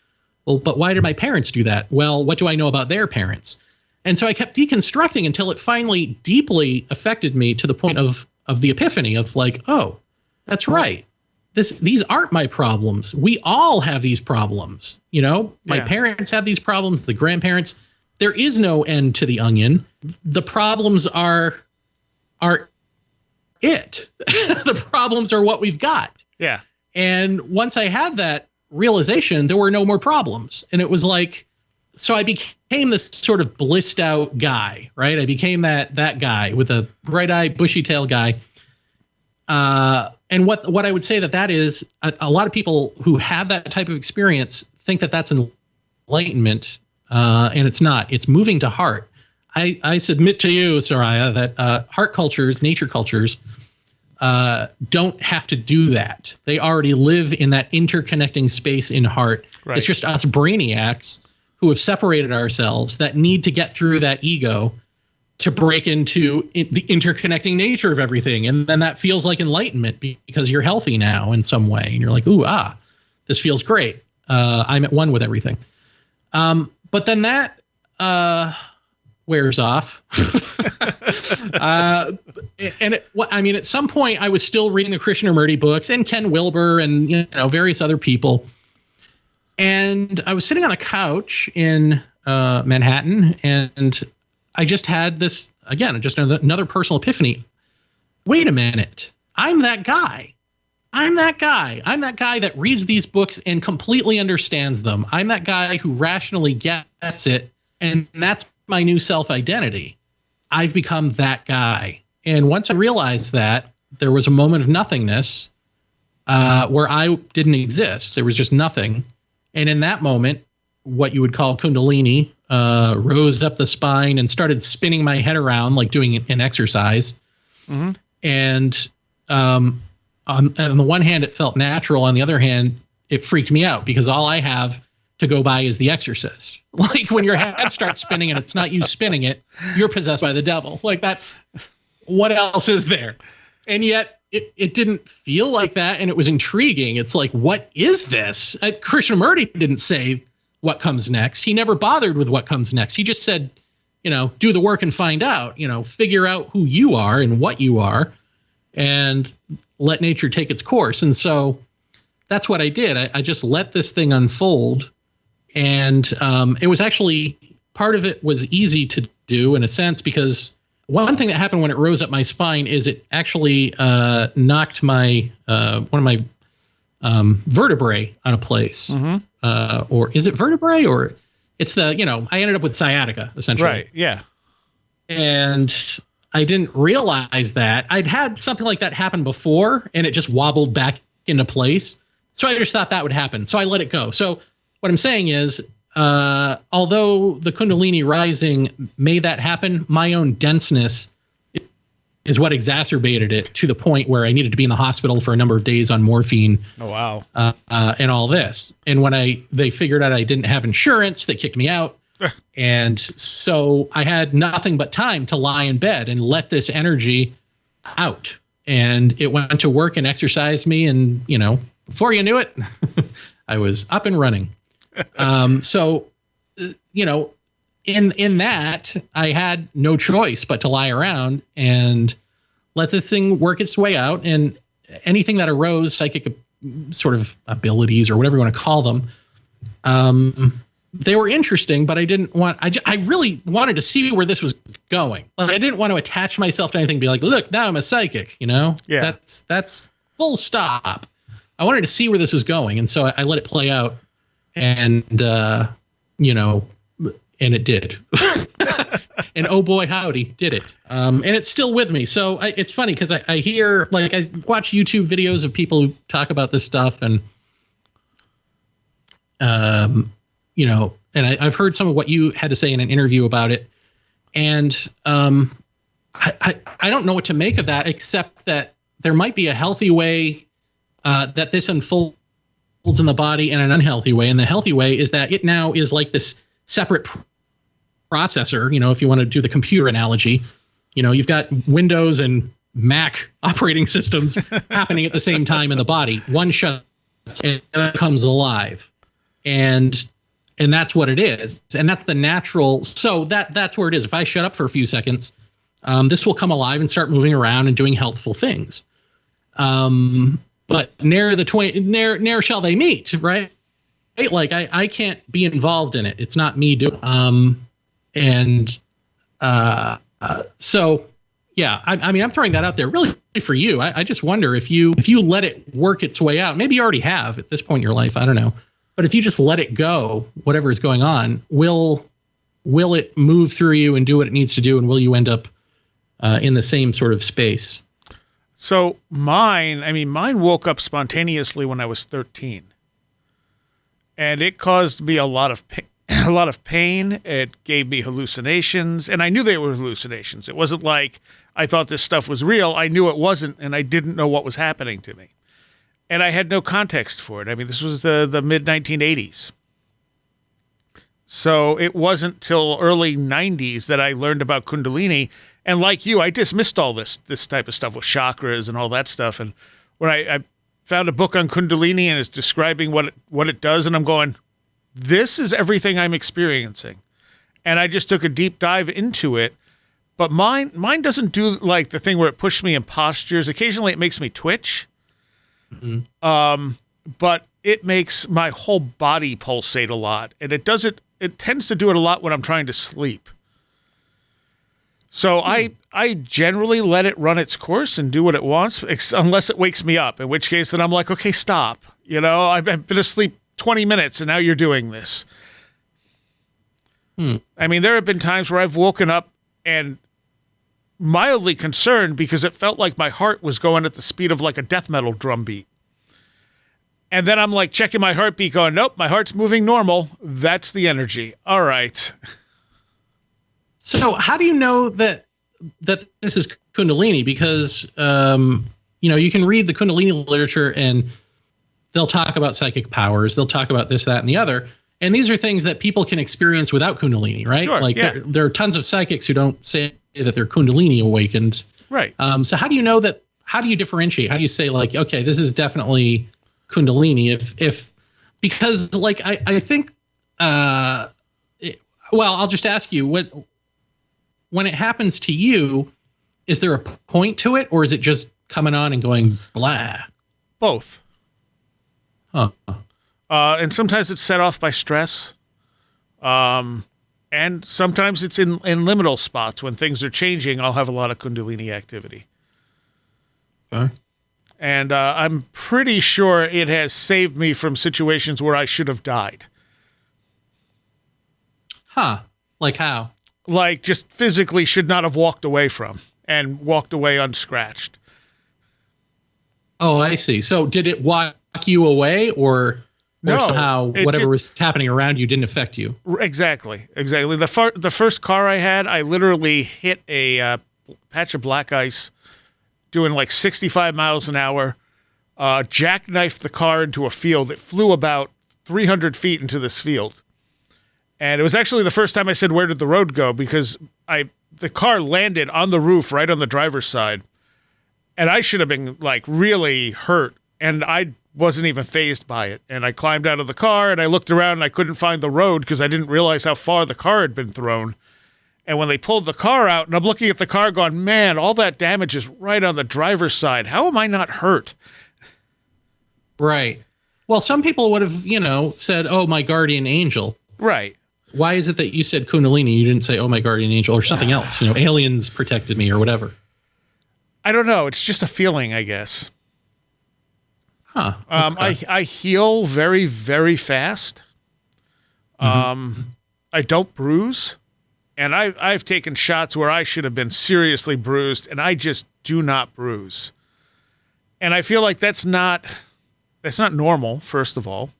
Well, but why did my parents do that? Well, what do I know about their parents? And so I kept deconstructing until it finally deeply affected me to the point of the epiphany of oh, that's right. These aren't my problems. We all have these problems. My parents have these problems, the grandparents. There is no end to the onion. The problems are it. The problems are what we've got. Yeah. And once I had that realization, there were no more problems. And it was so I became this sort of blissed out guy, right? I became that guy with a bright eye, bushy tail guy. And what I would say that is, a lot of people who have that type of experience think that that's enlightenment, and it's not. It's moving to heart. I submit to you, Seriah, that heart cultures, nature cultures, don't have to do that. They already live in that interconnecting space in heart. Right. It's just us brainiacs who have separated ourselves that need to get through that ego to break into the interconnecting nature of everything. And then that feels like enlightenment because you're healthy now in some way. And you're like, ooh, this feels great. I'm at one with everything. But But then that wears off. At some point I was still reading the Krishnamurti books and Ken Wilber and various other people. And I was sitting on a couch in Manhattan, and I just had this, again, just another personal epiphany. Wait a minute. I'm that guy. I'm that guy that reads these books and completely understands them. I'm that guy who rationally gets it, and that's my new self-identity. I've become that guy. And once I realized that, there was a moment of nothingness where I didn't exist. There was just nothing. And in that moment, what you would call Kundalini rose up the spine and started spinning my head around like doing an exercise. Mm-hmm. And on the one hand, it felt natural. On the other hand, it freaked me out because all I have to go by is The Exorcist. Like when your head starts spinning and it's not you spinning it, you're possessed by the devil. Like that's what else is there? And yet it didn't feel like that. And it was intriguing. It's like, what is this? Krishnamurti didn't say what comes next. He never bothered with what comes next. He just said, do the work and find out, figure out who you are and what you are and let nature take its course. And so that's what I did. I just let this thing unfold. And it was actually, part of it was easy to do in a sense, because one thing that happened when it rose up my spine is it actually knocked my one of my vertebrae out of place. Mm-hmm. Or is it vertebrae, or it's the, I ended up with sciatica essentially. Right. Yeah. And I didn't realize that. I'd had something like that happen before and it just wobbled back into place. So I just thought that would happen. So I let it go. So what I'm saying is, although the Kundalini rising made that happen, my own denseness is what exacerbated it to the point where I needed to be in the hospital for a number of days on morphine. Oh, wow. And all this. And when they figured out I didn't have insurance, they kicked me out. And so I had nothing but time to lie in bed and let this energy out. And it went to work and exercised me. And, before you knew it, I was up and running. So, in that, I had no choice but to lie around and let this thing work its way out. And anything that arose, psychic sort of abilities or whatever you want to call them, they were interesting, but I really wanted to see where this was going. Like, I didn't want to attach myself to anything and be like, look, now I'm a psychic, Yeah. That's full stop. I wanted to see where this was going. And so I let it play out and, and it did. And oh boy, howdy, did it. And it's still with me. So it's funny because I hear, like, I watch YouTube videos of people who talk about this stuff and, and I've heard some of what you had to say in an interview about it. And I don't know what to make of that, except that there might be a healthy way that this unfolds in the body and an unhealthy way. And the healthy way is that it now is like this separate processor. If you want to do the computer analogy, you've got Windows and Mac operating systems happening at the same time in the body. One shuts and it comes alive. And that's what it is. And that's the natural. So that's where it is. If I shut up for a few seconds, this will come alive and start moving around and doing healthful things. But ne'er shall they meet, right? Like I can't be involved in it. It's not me doing. So yeah, I'm throwing that out there really for you. I just wonder if you let it work its way out. Maybe you already have at this point in your life. I don't know. But if you just let it go, whatever is going on, will it move through you and do what it needs to do? And will you end up in the same sort of space? So mine woke up spontaneously when I was 13. And it caused me a lot of pain. It gave me hallucinations, and I knew they were hallucinations. It wasn't like I thought this stuff was real. I knew it wasn't, and I didn't know what was happening to me. And I had no context for it. This was the mid-1980s. So it wasn't till early 90s that I learned about Kundalini. And like you, I dismissed all this type of stuff with chakras and all that stuff. And when I found a book on Kundalini and it's describing what it does, and I'm going, this is everything I'm experiencing. And I just took a deep dive into it. But mine doesn't do like the thing where it pushed me in postures. Occasionally it makes me twitch. Mm-hmm. But it makes my whole body pulsate a lot. And it tends to do it a lot when I'm trying to sleep. So I generally let it run its course and do what it wants, unless it wakes me up, in which case then I'm like, okay, stop. You know, I've been asleep 20 minutes and now you're doing this. I mean, there have been times where I've woken up and mildly concerned because it felt like my heart was going at the speed of like a death metal drum beat. And then I'm like checking my heartbeat going, nope, my heart's moving normal. That's the energy. All right. So how do you know that this is Kundalini? Because, you can read the Kundalini literature and they'll talk about psychic powers. They'll talk about this, that, and the other. And these are things that people can experience without Kundalini, right? Sure, like yeah. there are tons of psychics who don't say that they're Kundalini awakened. Right. So how do you know that? How do you differentiate? How do you say like, okay, this is definitely Kundalini? Because like I think, well, I'll just ask you when it happens to you, is there a point to it, or is it just coming on and going blah? Both. Huh. And sometimes it's set off by stress. And sometimes it's in liminal spots. When things are changing, I'll have a lot of Kundalini activity. Okay. And I'm pretty sure it has saved me from situations where I should have died. Huh. Like how? Like just physically should not have walked away from and walked away unscratched. Oh, I see. So did it walk you away or No, somehow whatever was happening around you didn't affect you? Exactly. The first car I had, I literally hit a patch of black ice doing like 65 miles an hour, jackknifed the car into a field. It flew about 300 feet into this field. And it was actually the first time I said, where did the road go? Because the car landed on the roof right on the driver's side. And I should have been like really hurt. And I wasn't even fazed by it. And I climbed out of the car and I looked around and I couldn't find the road because I didn't realize how far the car had been thrown. And when they pulled the car out and I'm looking at the car going, man, all that damage is right on the driver's side. How am I not hurt? Right. Well, some people would have, said, oh, my guardian angel. Right. Why is it that you said Kundalini? You didn't say, oh, my guardian angel or something else, aliens protected me or whatever. I don't know. It's just a feeling, I guess. Huh. Okay. I heal very, very fast. Mm-hmm. I don't bruise. And I've taken shots where I should have been seriously bruised, and I just do not bruise. And I feel like that's not normal, first of all.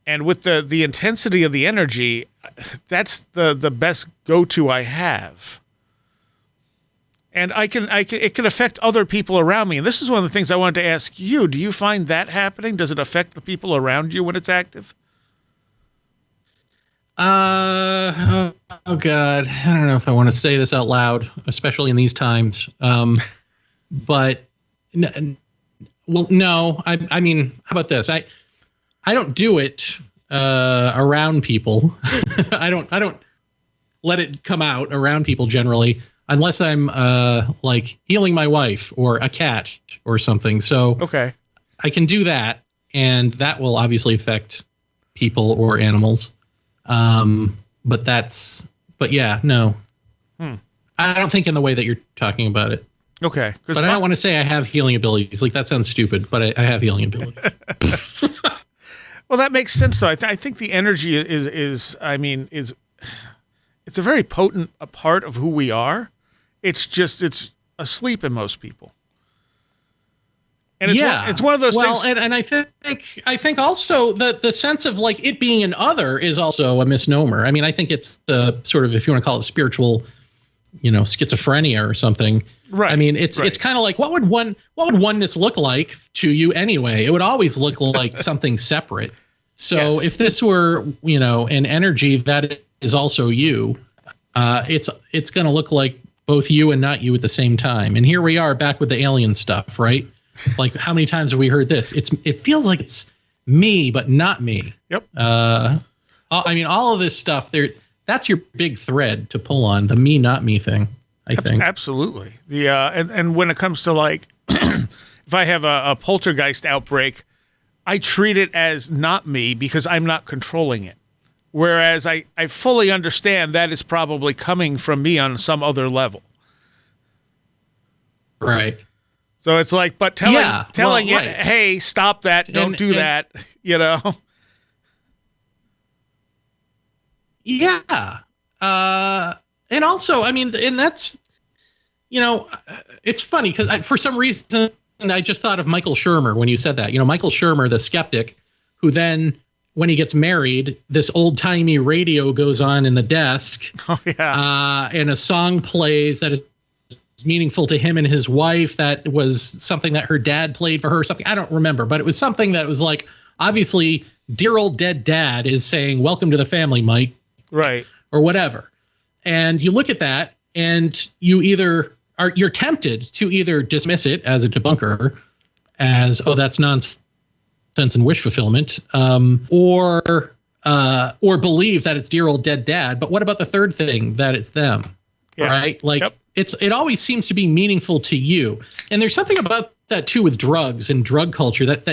And with the intensity of the energy, that's the best go-to I have. And it can affect other people around me. And this is one of the things I wanted to ask you. Do you find that happening? Does it affect the people around you when it's active? Oh God. I don't know if I want to say this out loud, especially in these times. But no, I mean, how about this? I don't do it around people. I don't let it come out around people generally, unless I'm like healing my wife or a cat or something. So okay, I can do that, and that will obviously affect people or animals. But yeah, no. I don't think in the way that you're talking about it. Okay. But I don't want to say I have healing abilities. Like, that sounds stupid, but I have healing abilities. Well, that makes sense, though. I think the energy is it's a very potent a part of who we are. It's asleep in most people. And it's one of those things. Well, and I think also the sense of like it being an other is also a misnomer. I mean, I think it's the sort of, if you want to call it spiritual, schizophrenia or something. Right. I mean, it's kind of like what would oneness look like to you anyway? It would always look like something separate. So yes. If this were, an energy that is also you, it's going to look like both you and not you at the same time. And here we are back with the alien stuff, right? Like, how many times have we heard this? It feels like it's me, but not me. Yep. I mean, all of this stuff there, that's your big thread to pull on, the me, not me thing, I think. Absolutely. And when it comes to like, if I have a poltergeist outbreak, I treat it as not me because I'm not controlling it. Whereas I fully understand that is probably coming from me on some other level. Right. So it's like, but telling it, right. hey, stop that, don't do that, you know? Yeah. And also, I mean, and that's, you know, it's funny because for some reason I just thought of Michael Shermer when you said that. You know, Michael Shermer, the skeptic, who then, when he gets married, this old-timey radio goes on in the desk. Oh, yeah. And a song plays that is meaningful to him and his wife. That was something that her dad played for her, something I don't remember, but it was something that was like, obviously, dear old dead dad is saying, welcome to the family, Mike. Right. Or whatever. And you look at that and you're tempted to either dismiss it as a debunker, as, oh, that's nonsense and wish fulfillment, or believe that it's dear old dead dad. But what about the third thing, that it's them? Yeah. Right? Like, yep. It always seems to be meaningful to you. And there's something about that too with drugs and drug culture that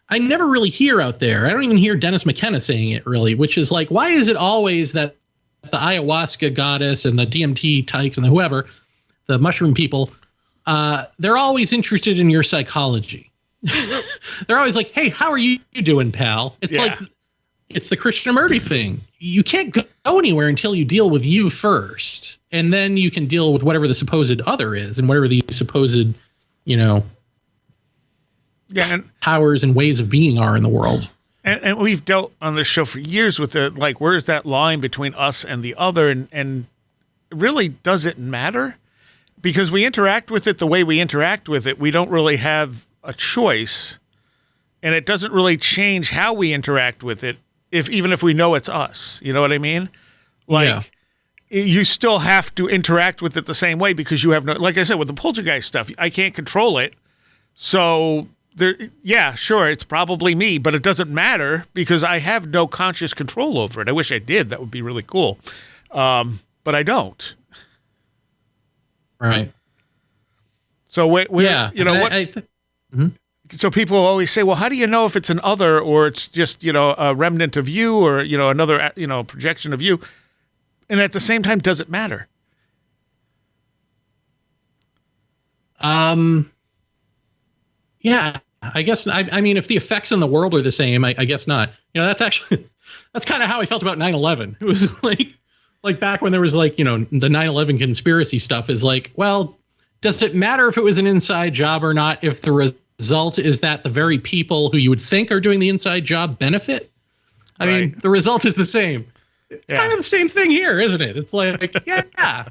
I never really hear out there. I don't even hear Dennis McKenna saying it really, which is like, why is it always that the ayahuasca goddess and the DMT tykes and the whoever, the mushroom people, they're always interested in your psychology. They're always like, hey, how are you doing, pal? It's like, it's the Krishnamurti thing. You can't go anywhere until you deal with you first. And then you can deal with whatever the supposed other is and whatever the supposed, you know, powers and ways of being are in the world. And we've dealt on this show for years with it, like, where's that line between us and the other? And really, does it matter? Because we interact with it the way we interact with it. We don't really have a choice, and it doesn't really change how we interact with it, even if we know it's us. You know what I mean? Like, you still have to interact with it the same way because you have no, like I said, with the poltergeist stuff, I can't control it. So sure, it's probably me, but it doesn't matter because I have no conscious control over it. I wish I did. That would be really cool. But I don't. Right. So so people always say, well, how do you know if it's an other or it's just, a remnant of you or, another, projection of you? And at the same time, does it matter? Yeah, I guess. I mean, if the effects in the world are the same, I guess not. That's kind of how I felt about 9/11. It was like back when there was the 9/11 conspiracy stuff is like, well, does it matter if it was an inside job or not? If the result is that the very people who you would think are doing the inside job benefit? I mean, the result is the same. It's kind of the same thing here, isn't it? It's like,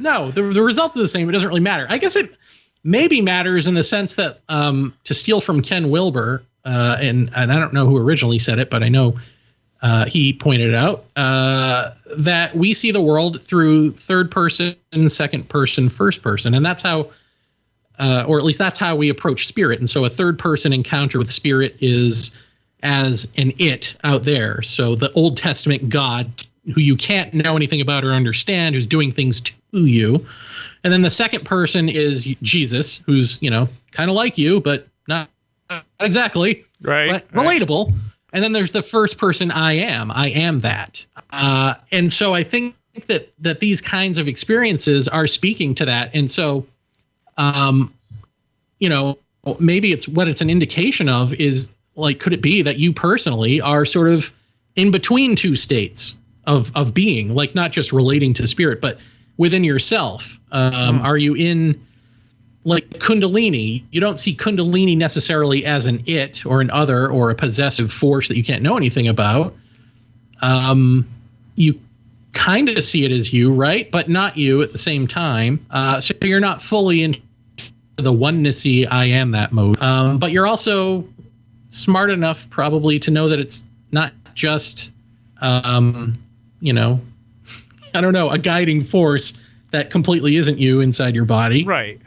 no, the result is the same. It doesn't really matter. I guess it maybe matters in the sense that to steal from Ken Wilber, and I don't know who originally said it, but I know he pointed out that we see the world through third person, second person, first person. And that's how, or at least that's how we approach spirit. And so a third person encounter with spirit is as an it out there. So the Old Testament God, who you can't know anything about or understand, who's doing things to you. And then the second person is Jesus, who's, kind of like you, but not exactly. Right. But relatable. And then there's the first person, I am that. And so I think that these kinds of experiences are speaking to that. And so, maybe it's what it's an indication of is like, could it be that you personally are sort of in between two states of being, like not just relating to spirit, but within yourself? Are you in like Kundalini? You don't see Kundalini necessarily as an it or an other or a possessive force that you can't know anything about. You kind of see it as you, right? But not you at the same time. So you're not fully in the onenessy I am that mode. But you're also smart enough probably to know that it's not just, I don't know, a guiding force that completely isn't you inside your body. Right.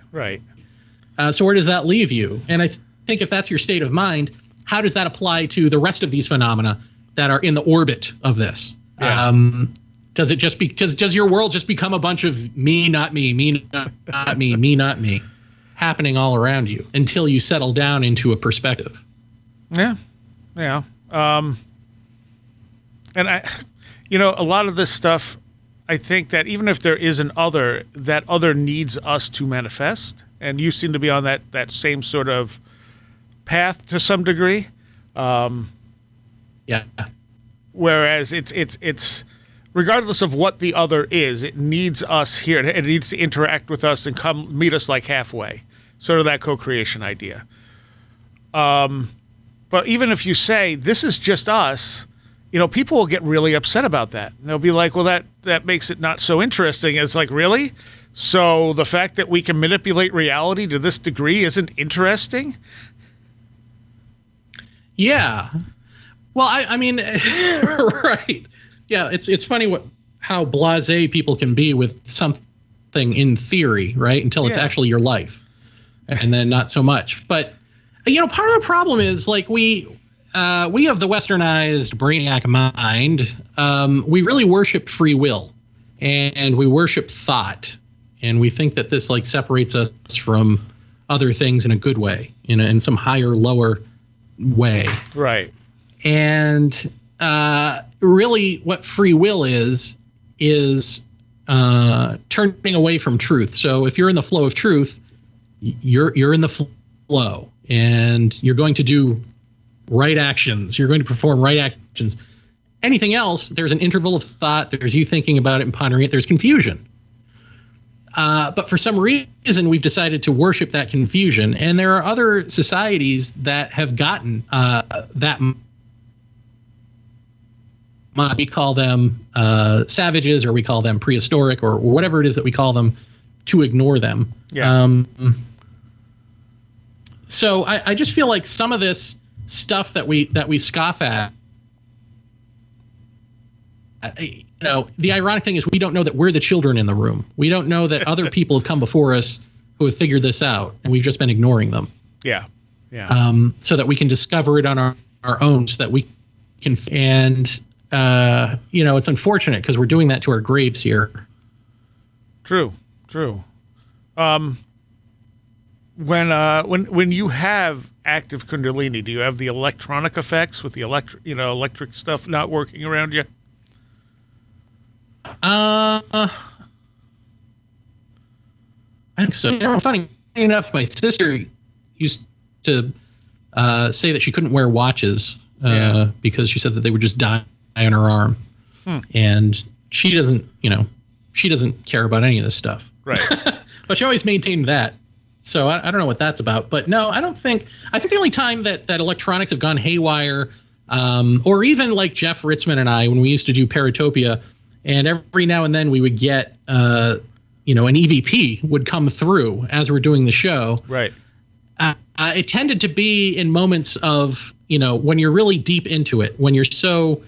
So where does that leave you? And I think if that's your state of mind, how does that apply to the rest of these phenomena that are in the orbit of this? Yeah. Does it just be does your world just become a bunch of me, not me, me, not me, me, not me, happening all around you until you settle down into a perspective? Yeah. Yeah. And a lot of this stuff, I think that even if there is an other, that other needs us to manifest. And you seem to be on that same sort of path to some degree. Yeah. Whereas it's regardless of what the other is, it needs us here. It needs to interact with us and come meet us like halfway. Sort of that co-creation idea. But even if you say, this is just us, people will get really upset about that. And they'll be like, well, that makes it not so interesting. It's like, really? So the fact that we can manipulate reality to this degree isn't interesting? Yeah. Well, I mean, right. Yeah, it's funny how blasé people can be with something in theory, right? Until it's actually your life. And then not so much. But, part of the problem is, like, we have the westernized brainiac mind. We really worship free will. And we worship thought. And we think that this, like, separates us from other things in a good way, in some higher, lower way. Right. And really what free will is turning away from truth. So if you're in the flow of truth, you're in the flow, and you're going to do right actions. You're going to perform right actions. Anything else, there's an interval of thought. There's you thinking about it and pondering it. There's confusion. But for some reason, we've decided to worship that confusion. And there are other societies that have gotten that. We call them savages, or we call them prehistoric, or whatever it is that we call them, to ignore them. Yeah. So I just feel like some of this stuff that we scoff at, the ironic thing is we don't know that we're the children in the room. We don't know that other people have come before us who have figured this out, and we've just been ignoring them. Yeah. Yeah. So that we can discover it on our own, so that we can. And it's unfortunate because we're doing that to our graves here. True. When you have active Kundalini, do you have the electronic effects with the electric stuff not working around you? I think so. Funny enough, my sister used to say that she couldn't wear watches because she said that they would just die on her arm. And she doesn't care about any of this stuff. Right. But she always maintained that. So I don't know what that's about. But no, I think the only time that electronics have gone haywire, or even like Jeff Ritzman and I, when we used to do Paratopia, and every now and then we would get, an EVP would come through as we're doing the show. Right. It tended to be in moments of, when you're really deep into it, when you're so,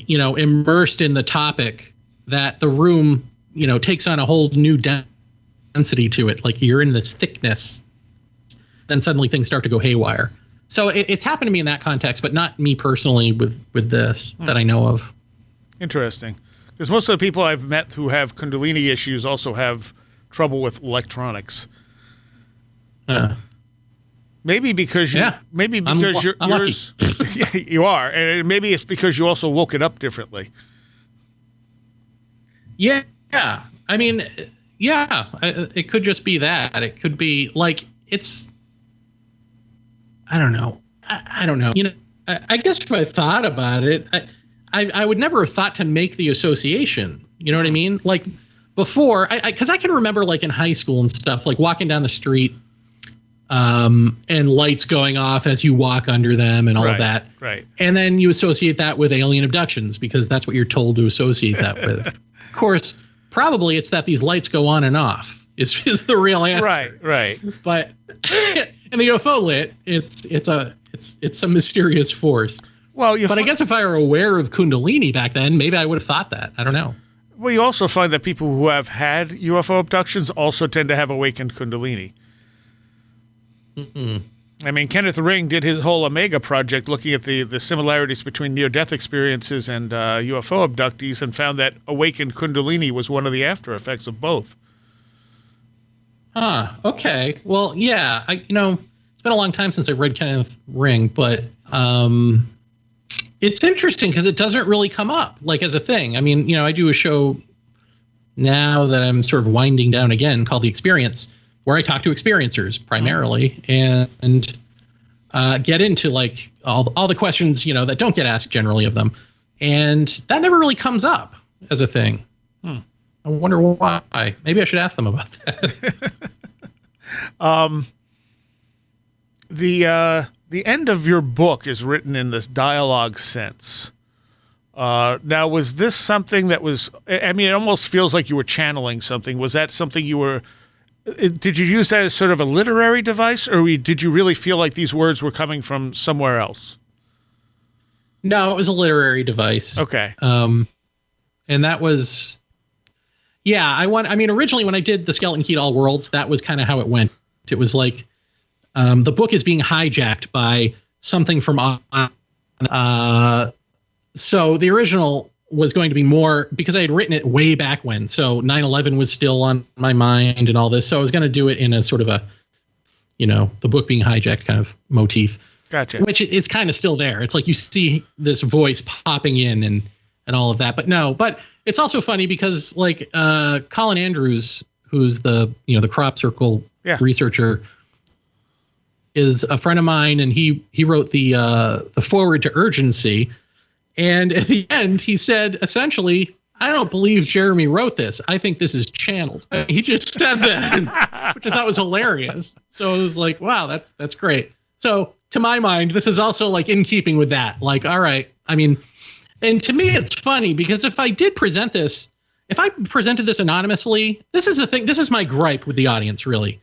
immersed in the topic that the room, takes on a whole new density to it. Like you're in this thickness, then suddenly things start to go haywire. So it's happened to me in that context, but not me personally with this that I know of. Interesting. Because most of the people I've met who have Kundalini issues also have trouble with electronics. Maybe because yours, yeah, you are, and maybe it's because you also woke it up differently. Yeah, I mean, it could just be that. It could be like I don't know. I don't know. I guess if I thought about it, I would never have thought to make the association. You know what I mean? Like before, because I can remember like in high school and stuff, like walking down the street, and lights going off as you walk under them and all of that. Right. And then you associate that with alien abductions because that's what you're told to associate that with. Of course, probably it's that these lights go on and off is the real answer. Right. But in the UFO lit, it's a mysterious force. Well, but I guess if I were aware of Kundalini back then, maybe I would have thought that. I don't know. Well, you also find that people who have had UFO abductions also tend to have awakened Kundalini. Mm-hmm. I mean, Kenneth Ring did his whole Omega project looking at the similarities between near-death experiences and UFO abductees, and found that awakened Kundalini was one of the after effects of both. Okay. Well, yeah, it's been a long time since I've read Kenneth Ring, but it's interesting because it doesn't really come up like as a thing. I mean, I do a show now that I'm sort of winding down again called The Experience, where I talk to experiencers primarily and get into like all the questions, that don't get asked generally of them. And that never really comes up as a thing. I wonder why. Maybe I should ask them about that. The end of your book is written in this dialogue sense. Now, was this something that was, I mean, it almost feels like you were channeling something. Was that something you were, did you use that as sort of a literary device, or did you really feel like these words were coming from somewhere else? No, it was a literary device. Okay. And that was, originally when I did The Skeleton Key to All Worlds, that was kind of how it went. It was like, the book is being hijacked by something from, so the original was going to be more, because I had written it way back when. So 9/11 was still on my mind and all this. So I was going to do it in a sort of a, the book being hijacked kind of motif. Gotcha. Which it's kind of still there. It's like you see this voice popping in and all of that. But it's also funny because like Colin Andrews, who's the crop circle researcher, is a friend of mine, and he wrote the foreword to Urgency. And at the end, he said, essentially, I don't believe Jeremy wrote this. I think this is channeled. He just said that, which I thought was hilarious. So it was like, wow, that's great. So to my mind, this is also like in keeping with that. Like, all right. I mean, and to me, it's funny because if I presented this anonymously, this is the thing. This is my gripe with the audience, really.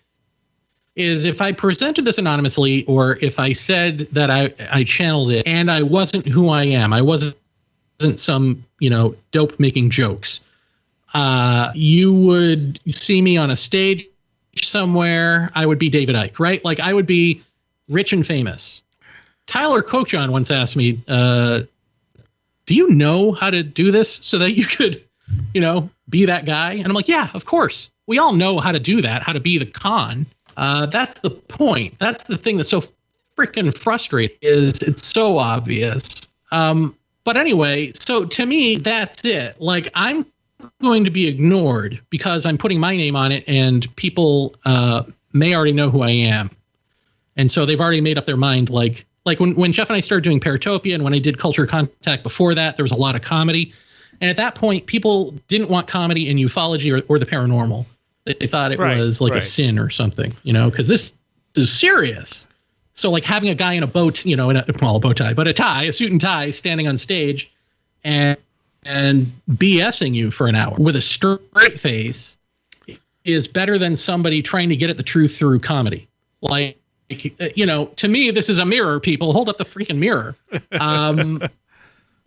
Is if I presented this anonymously, or if I said that I channeled it and I wasn't who I am, I wasn't some, dope making jokes, you would see me on a stage somewhere. I would be David Icke, right? Like I would be rich and famous. Tyler Kochon once asked me, do you know how to do this so that you could, be that guy? And I'm like, yeah, of course. We all know how to do that, how to be the con. That's the point. That's the thing that's so freaking frustrating, is it's so obvious. But anyway, so to me, that's it. Like I'm going to be ignored because I'm putting my name on it, and people may already know who I am. And so they've already made up their mind. Like when Jeff and I started doing Paratopia, and when I did Culture Contact before that, there was a lot of comedy. And at that point, people didn't want comedy in ufology or the paranormal. They thought it was like a sin or something, because this is serious. So like having a guy in a boat, in a bow tie, but a suit and tie, standing on stage and BSing you for an hour with a straight face is better than somebody trying to get at the truth through comedy. Like, to me, this is a mirror, people. Hold up the freaking mirror.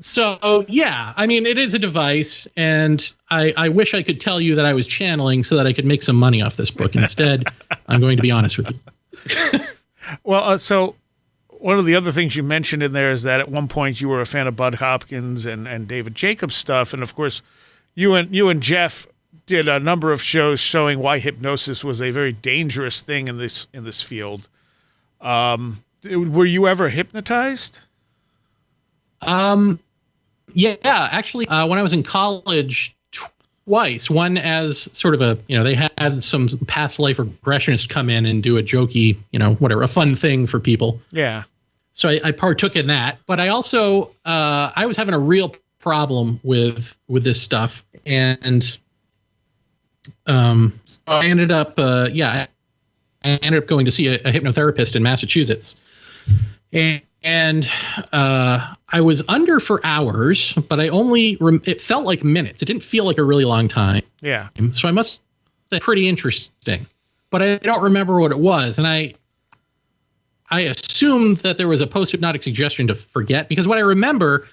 So, yeah, I mean, it is a device, and I wish I could tell you that I was channeling so that I could make some money off this book. Instead, I'm going to be honest with you. Well, so one of the other things you mentioned in there is that at one point you were a fan of Bud Hopkins and David Jacobs stuff, and of course, you and Jeff did a number of shows showing why hypnosis was a very dangerous thing in this field. Were you ever hypnotized? Yeah, actually, when I was in college twice, one as sort of they had some past life regressionists come in and do a jokey, a fun thing for people. Yeah. So I partook in that, but I also, I was having a real problem with this stuff. And, so I ended up, I ended up going to see a hypnotherapist in Massachusetts. And I was under for hours, but I only, it felt like minutes. It didn't feel like a really long time. Yeah. So I must say pretty interesting, but I don't remember what it was. And I assumed that there was a post-hypnotic suggestion to forget, because what I remember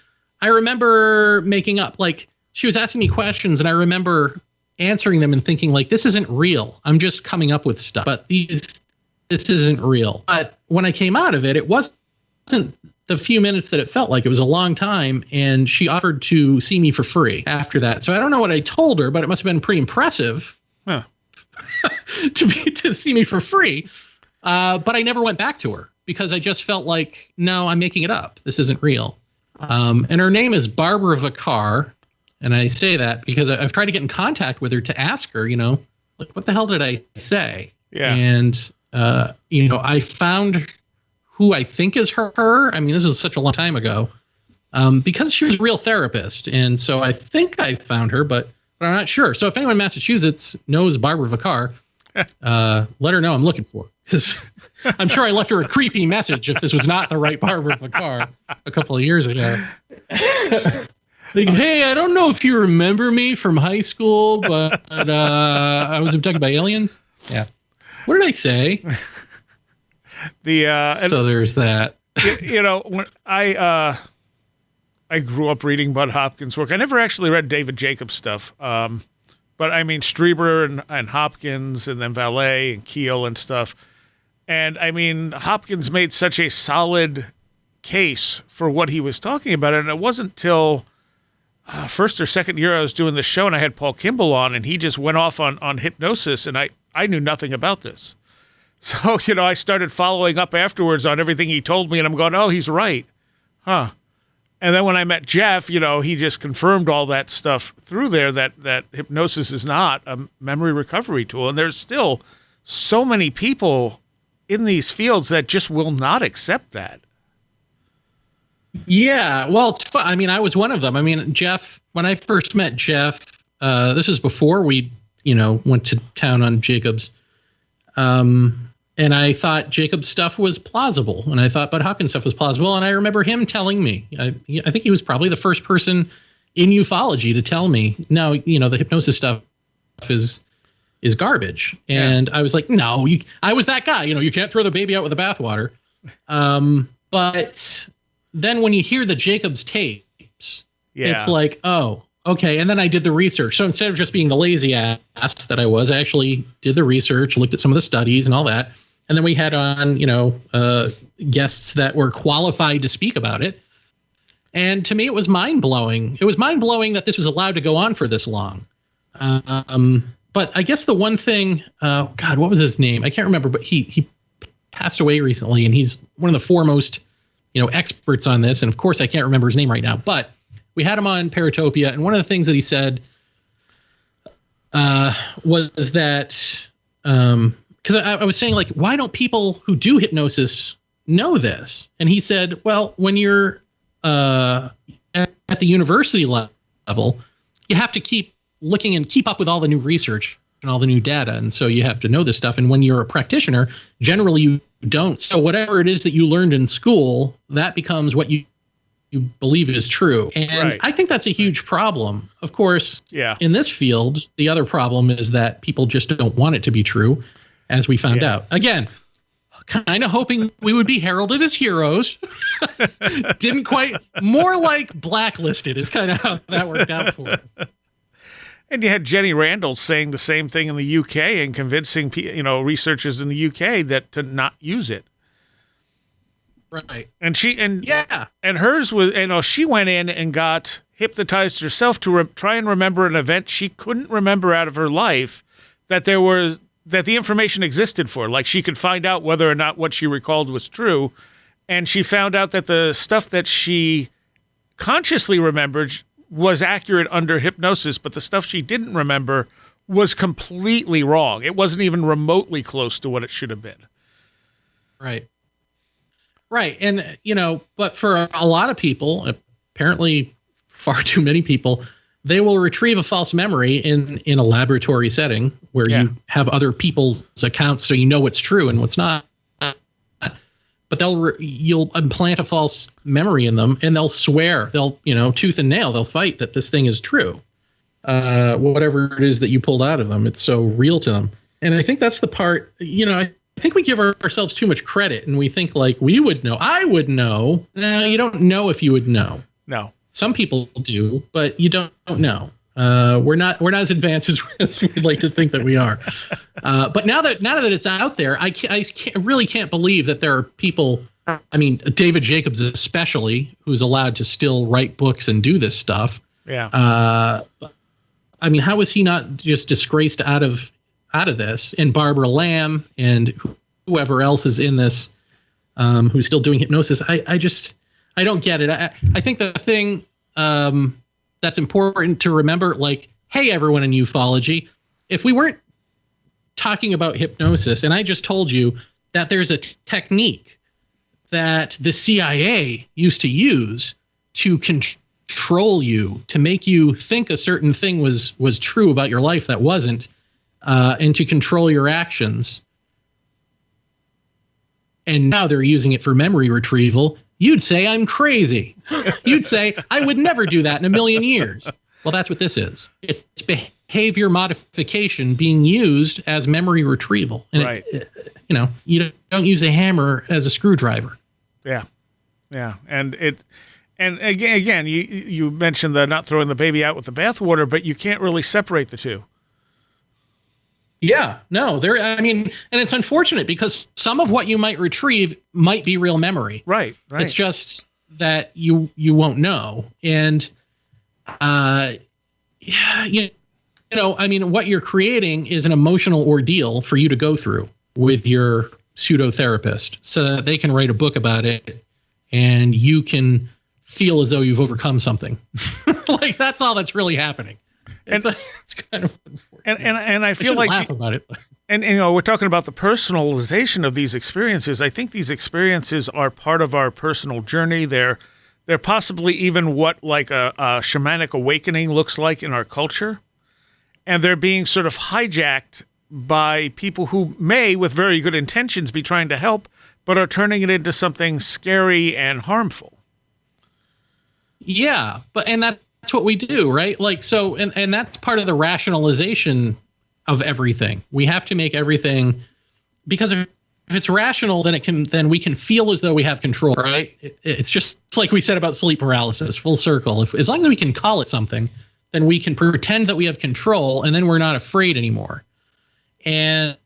making up, like she was asking me questions and I remember answering them and thinking like, this isn't real. I'm just coming up with stuff. But these this isn't real. But when I came out of it, it wasn't the few minutes that it felt like. It was a long time, and she offered to see me for free after that. So I don't know what I told her, but it must have been pretty impressive to see me for free. But I never went back to her because I just felt like, no, I'm making it up. This isn't real. And her name is Barbara Vicar. And I say that because I've tried to get in contact with her to ask her, like, what the hell did I say? Yeah. And, I found who I think is her. I mean, this is such a long time ago, because she was a real therapist. And so I think I found her, but I'm not sure. So if anyone in Massachusetts knows Barbara Vicar, let her know I'm looking for her. Because I'm sure I left her a creepy message if this was not the right Barbara Vicar a couple of years ago. Like, hey, I don't know if you remember me from high school, but I was abducted by aliens. Yeah. What did I say? So there's that. When I grew up reading Bud Hopkins' work. I never actually read David Jacobs' stuff. But I mean, Strieber and Hopkins, and then Valet and Keel and stuff. And I mean, Hopkins made such a solid case for what he was talking about. And it wasn't till first or second year I was doing the show, and I had Paul Kimball on, and he just went off on hypnosis, and I knew nothing about this. So, I started following up afterwards on everything he told me, and I'm going, oh, he's right. Huh. And then when I met Jeff, he just confirmed all that stuff through there, that hypnosis is not a memory recovery tool. And there's still so many people in these fields that just will not accept that. Yeah, well, it's fun. I mean, I was one of them. I mean, Jeff, when I first met Jeff, this was before we, went to town on Jacobs. And I thought Jacob's stuff was plausible, and I thought Bud Hopkins' stuff was plausible. And I remember him telling me, I think he was probably the first person in ufology to tell me, no, the hypnosis stuff is garbage. And I was like, no, I was that guy. You can't throw the baby out with the bathwater. But then when you hear the Jacobs tapes, it's like, oh, okay. And then I did the research. So instead of just being the lazy ass that I was, I actually did the research, looked at some of the studies and all that. And then we had on, guests that were qualified to speak about it. And to me, it was mind-blowing. It was mind-blowing that this was allowed to go on for this long. But I guess the one thing, God, what was his name? I can't remember, but he passed away recently, and he's one of the foremost, experts on this. And of course, I can't remember his name right now, but we had him on Paratopia. And one of the things that he said was that, because I was saying, like, why don't people who do hypnosis know this? And he said, well, when you're at the university level, you have to keep looking and keep up with all the new research and all the new data. And so you have to know this stuff. And when you're a practitioner, generally you don't. So whatever it is that you learned in school, that becomes what you believe is true. And I think that's a huge problem. Of course, in this field, the other problem is that people just don't want it to be true, as we found out. Again, kind of hoping we would be heralded as heroes. Didn't quite, more like blacklisted is kind of how that worked out for us. And you had Jenny Randall saying the same thing in the UK and convincing researchers in the UK that to not use it. Right. And hers was, she went in and got hypnotized herself to try and remember an event she couldn't remember out of her life that the information existed for. Like, she could find out whether or not what she recalled was true. And she found out that the stuff that she consciously remembered was accurate under hypnosis, but the stuff she didn't remember was completely wrong. It wasn't even remotely close to what it should have been. Right. Right. And, but for a lot of people, apparently far too many people, they will retrieve a false memory in a laboratory setting where you have other people's accounts, so you know what's true and what's not. But you'll implant a false memory in them, and they'll swear, they'll tooth and nail, they'll fight that this thing is true. Whatever it is that you pulled out of them, it's so real to them. And I think that's the part. I think we give ourselves too much credit, and we think like we would know. I would know. No, you don't know if you would know. No. Some people do, but you don't know. We're not as advanced as we'd like to think that we are. But now that it's out there, I really can't believe that there are people. I mean, David Jacobs especially, who's allowed to still write books and do this stuff. Yeah. I mean, how is he not just disgraced out of this? And Barbara Lamb and whoever else is in this, who's still doing hypnosis. I don't get it. I think the thing that's important to remember, like, hey, everyone in ufology, if we weren't talking about hypnosis, and I just told you that there's a technique that the CIA used to use to control you, to make you think a certain thing was true about your life that wasn't, and to control your actions. And now they're using it for memory retrieval. You'd say I'm crazy. You'd say I would never do that in a million years. Well, that's what this is. It's behavior modification being used as memory retrieval. And right. You don't use a hammer as a screwdriver. Yeah. Yeah. And again, you mentioned the not throwing the baby out with the bathwater, but you can't really separate the two. Yeah, no, and it's unfortunate because some of what you might retrieve might be real memory. Right. It's just that you won't know. And, what you're creating is an emotional ordeal for you to go through with your pseudo-therapist so that they can write a book about it and you can feel as though you've overcome something. Like, that's all that's really happening. It's kind of unfortunate. And I feel like laugh about it. And we're talking about the personalization of these experiences. I think these experiences are part of our personal journey. They're possibly even what like a shamanic awakening looks like in our culture. And they're being sort of hijacked by people who may, with very good intentions, be trying to help, but are turning it into something scary and harmful. Yeah, and that's what we do, right? Like, so, and that's part of the rationalization of everything. We have to make everything, because if it's rational, then we can feel as though we have control, right? It's like we said about sleep paralysis, full circle. As long as we can call it something, then we can pretend that we have control, and then we're not afraid anymore. And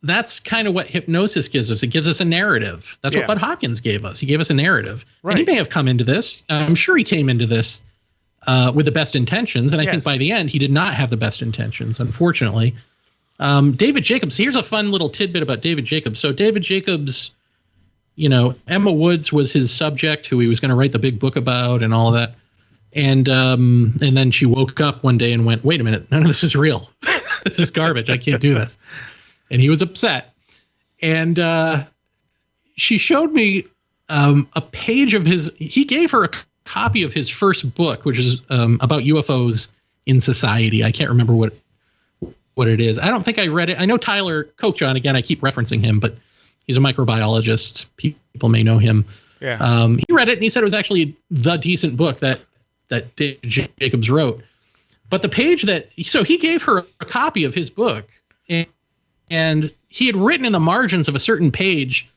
that's kind of what hypnosis gives us. It gives us a narrative. That's what Bud Hopkins gave us. He gave us a narrative. Right. And he may have come into this. I'm sure he came into this with the best intentions. And I think by the end, he did not have the best intentions, unfortunately. David Jacobs, here's a fun little tidbit about David Jacobs. So David Jacobs, Emma Woods was his subject, who he was going to write the big book about and all of that. And then she woke up one day and went, wait a minute, none of this is real. This is garbage. I can't do this. And he was upset. And she showed me a page of he gave her a copy of his first book, which is about UFOs in society. I can't remember what it is. I don't think I read it. I know Tyler Coachon, again, I keep referencing him, but he's a microbiologist. People may know him. Yeah. He read it and he said it was actually the decent book that David Jacobs wrote. But the page so he gave her a copy of his book, and he had written in the margins of a certain page,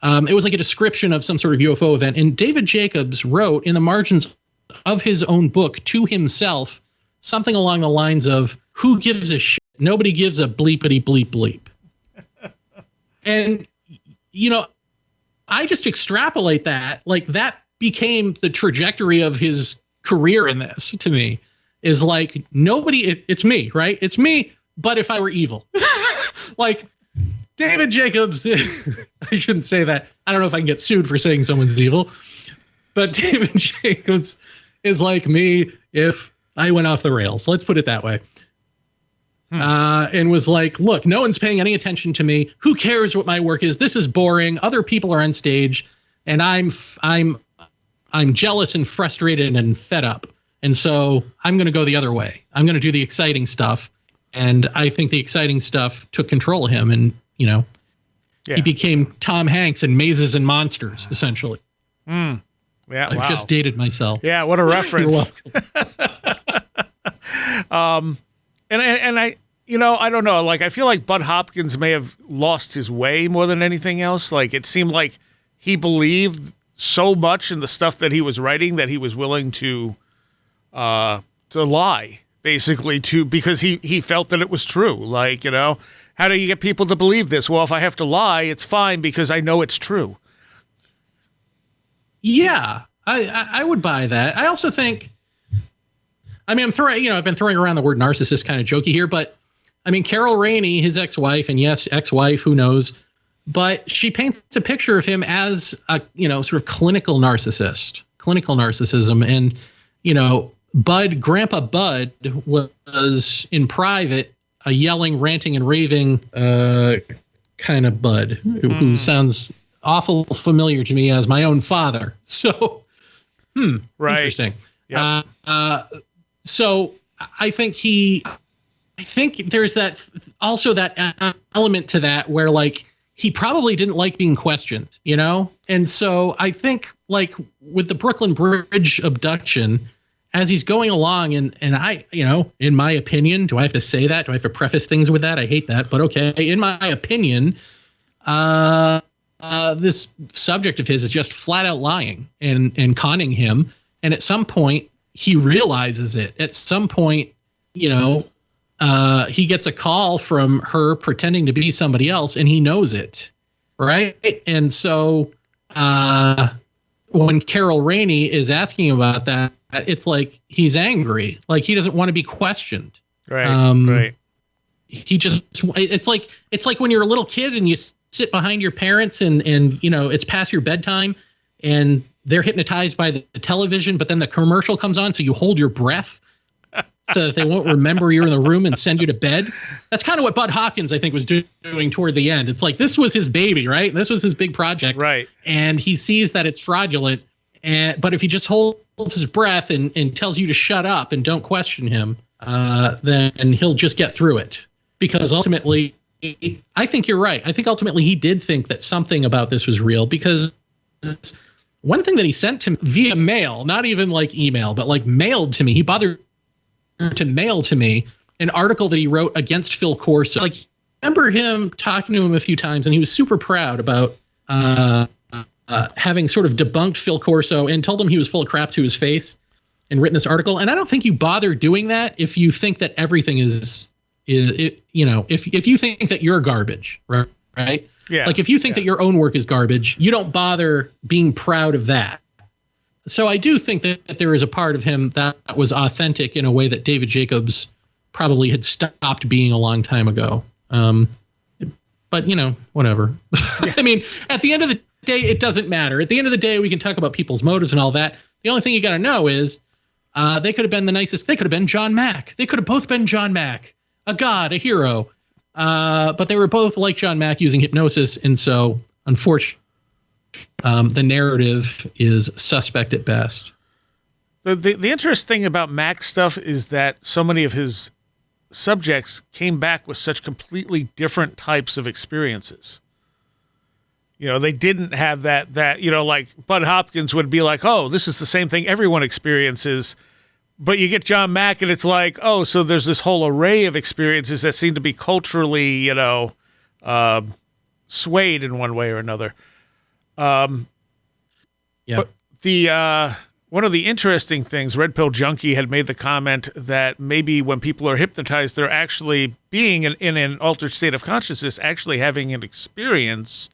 it was like a description of some sort of UFO event, and David Jacobs wrote in the margins of his own book to himself something along the lines of, who gives a shit? Nobody gives a bleepity bleep bleep. And, I just extrapolate that, like that became the trajectory of his career in this to me. Is like, it's me, right? It's me, but if I were evil. Like, David Jacobs, I shouldn't say that. I don't know if I can get sued for saying someone's evil, but David Jacobs is like me if I went off the rails. Let's put it that way. And was like, look, no one's paying any attention to me. Who cares what my work is? This is boring. Other people are on stage, and I'm jealous and frustrated and fed up. And so I'm going to go the other way. I'm going to do the exciting stuff. And I think the exciting stuff took control of him. And, he became Tom Hanks in Mazes and Monsters, essentially. Yeah, I've just dated myself. Yeah, what a reference. You're welcome. And I don't know. Like, I feel like Bud Hopkins may have lost his way more than anything else. Like, it seemed like he believed so much in the stuff that he was writing that he was willing to lie, basically, because he felt that it was true. Like, how do you get people to believe this? Well, if I have to lie, it's fine because I know it's true. Yeah, I would buy that. I also think, I've been throwing around the word narcissist kind of jokey here, but Carol Rainey, his ex-wife, and yes, ex-wife, who knows, but she paints a picture of him as a, sort of clinical narcissism. And, Grandpa Bud was in private, a yelling, ranting, and raving kind of Bud, who sounds awful familiar to me as my own father. So, right. Interesting. Yep. So I think there's that element to that where like he probably didn't like being questioned, And so I think like with the Brooklyn Bridge abduction, as he's going along and I, in my opinion, do I have to say that? Do I have to preface things with that? I hate that, but okay. In my opinion, this subject of his is just flat out lying and conning him. And at some point he realizes it. At some point, he gets a call from her pretending to be somebody else and he knows it. Right. And so when Carol Rainey is asking about that, it's like he's angry, like he doesn't want to be questioned. Right. Right. He just, it's like when you're a little kid and you sit behind your parents and it's past your bedtime and they're hypnotized by the television, but then the commercial comes on, so you hold your breath so that they won't remember you're in the room and send you to bed. That's kind of what Bud Hopkins, I think, was doing toward the end. It's like, this was his baby, right? This was his big project. Right. And he sees that it's fraudulent. But if he just holds his breath and tells you to shut up and don't question him, then he'll just get through it. Because ultimately, I think you're right. I think ultimately he did think that something about this was real, because one thing that he sent to me via mail, not even like email, but like mailed to me, he bothered to mail to me an article that he wrote against Phil Corso. Like, I remember him talking to him a few times, and he was super proud about having sort of debunked Phil Corso and told him he was full of crap to his face and written this article. And I don't think you bother doing that if you think that everything is if you think that you're garbage, right? Yeah. Like if you think that your own work is garbage, you don't bother being proud of that. So I do think that there is a part of him that was authentic in a way that David Jacobs probably had stopped being a long time ago. But whatever. Yeah. At the end of the day, it doesn't matter. At the end of the day, we can talk about people's motives and all that. The only thing you got to know is they could have been the nicest. They could have been John Mack. They could have both been John Mack, a god, a hero. But they were both like John Mack using hypnosis. And so, unfortunately, the narrative is suspect at best. The interesting thing about Mack's stuff is that so many of his subjects came back with such completely different types of experiences. They didn't have that, like Bud Hopkins would be like, oh, this is the same thing everyone experiences. But you get John Mack and it's like, oh, so there's this whole array of experiences that seem to be culturally, swayed in one way or another. Yeah. But one of the interesting things, Red Pill Junkie had made the comment that maybe when people are hypnotized, they're actually being in an altered state of consciousness, actually having an experience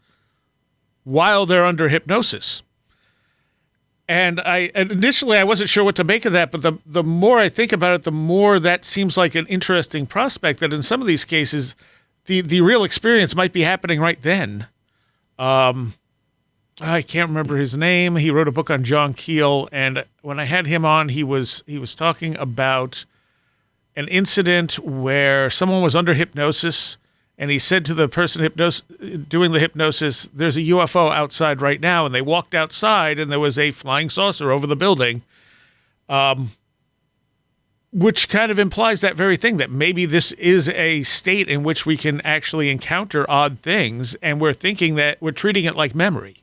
while they're under hypnosis. And initially I wasn't sure what to make of that, but the more I think about it, the more that seems like an interesting prospect, that in some of these cases, the real experience might be happening right then. I can't remember his name. He wrote a book on John Keel, and when I had him on, he was talking about an incident where someone was under hypnosis, and he said to the person doing the hypnosis, there's a UFO outside right now, and they walked outside, and there was a flying saucer over the building, which kind of implies that very thing, that maybe this is a state in which we can actually encounter odd things, and we're thinking that we're treating it like memory.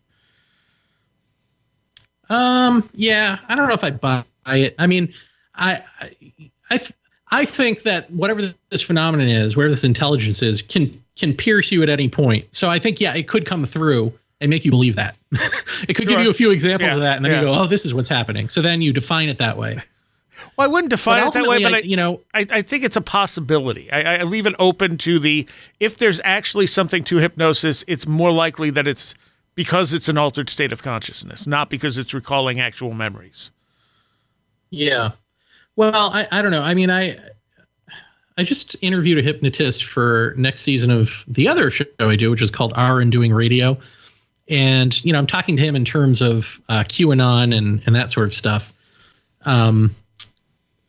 Yeah, I don't know if I buy it. I think that whatever this phenomenon is, whatever this intelligence is, can pierce you at any point. So I think, yeah, it could come through and make you believe that. It could give you a few examples of that, and then you go, oh, this is what's happening. So then you define it that way. Well, I wouldn't define it that way, but I I think it's a possibility. I leave it open to if there's actually something to hypnosis, it's more likely that it's because it's an altered state of consciousness, not because it's recalling actual memories. Yeah. Well, I don't know. I mean, I just interviewed a hypnotist for next season of the other show I do, which is called Our Undoing Radio. And, I'm talking to him in terms of QAnon and that sort of stuff.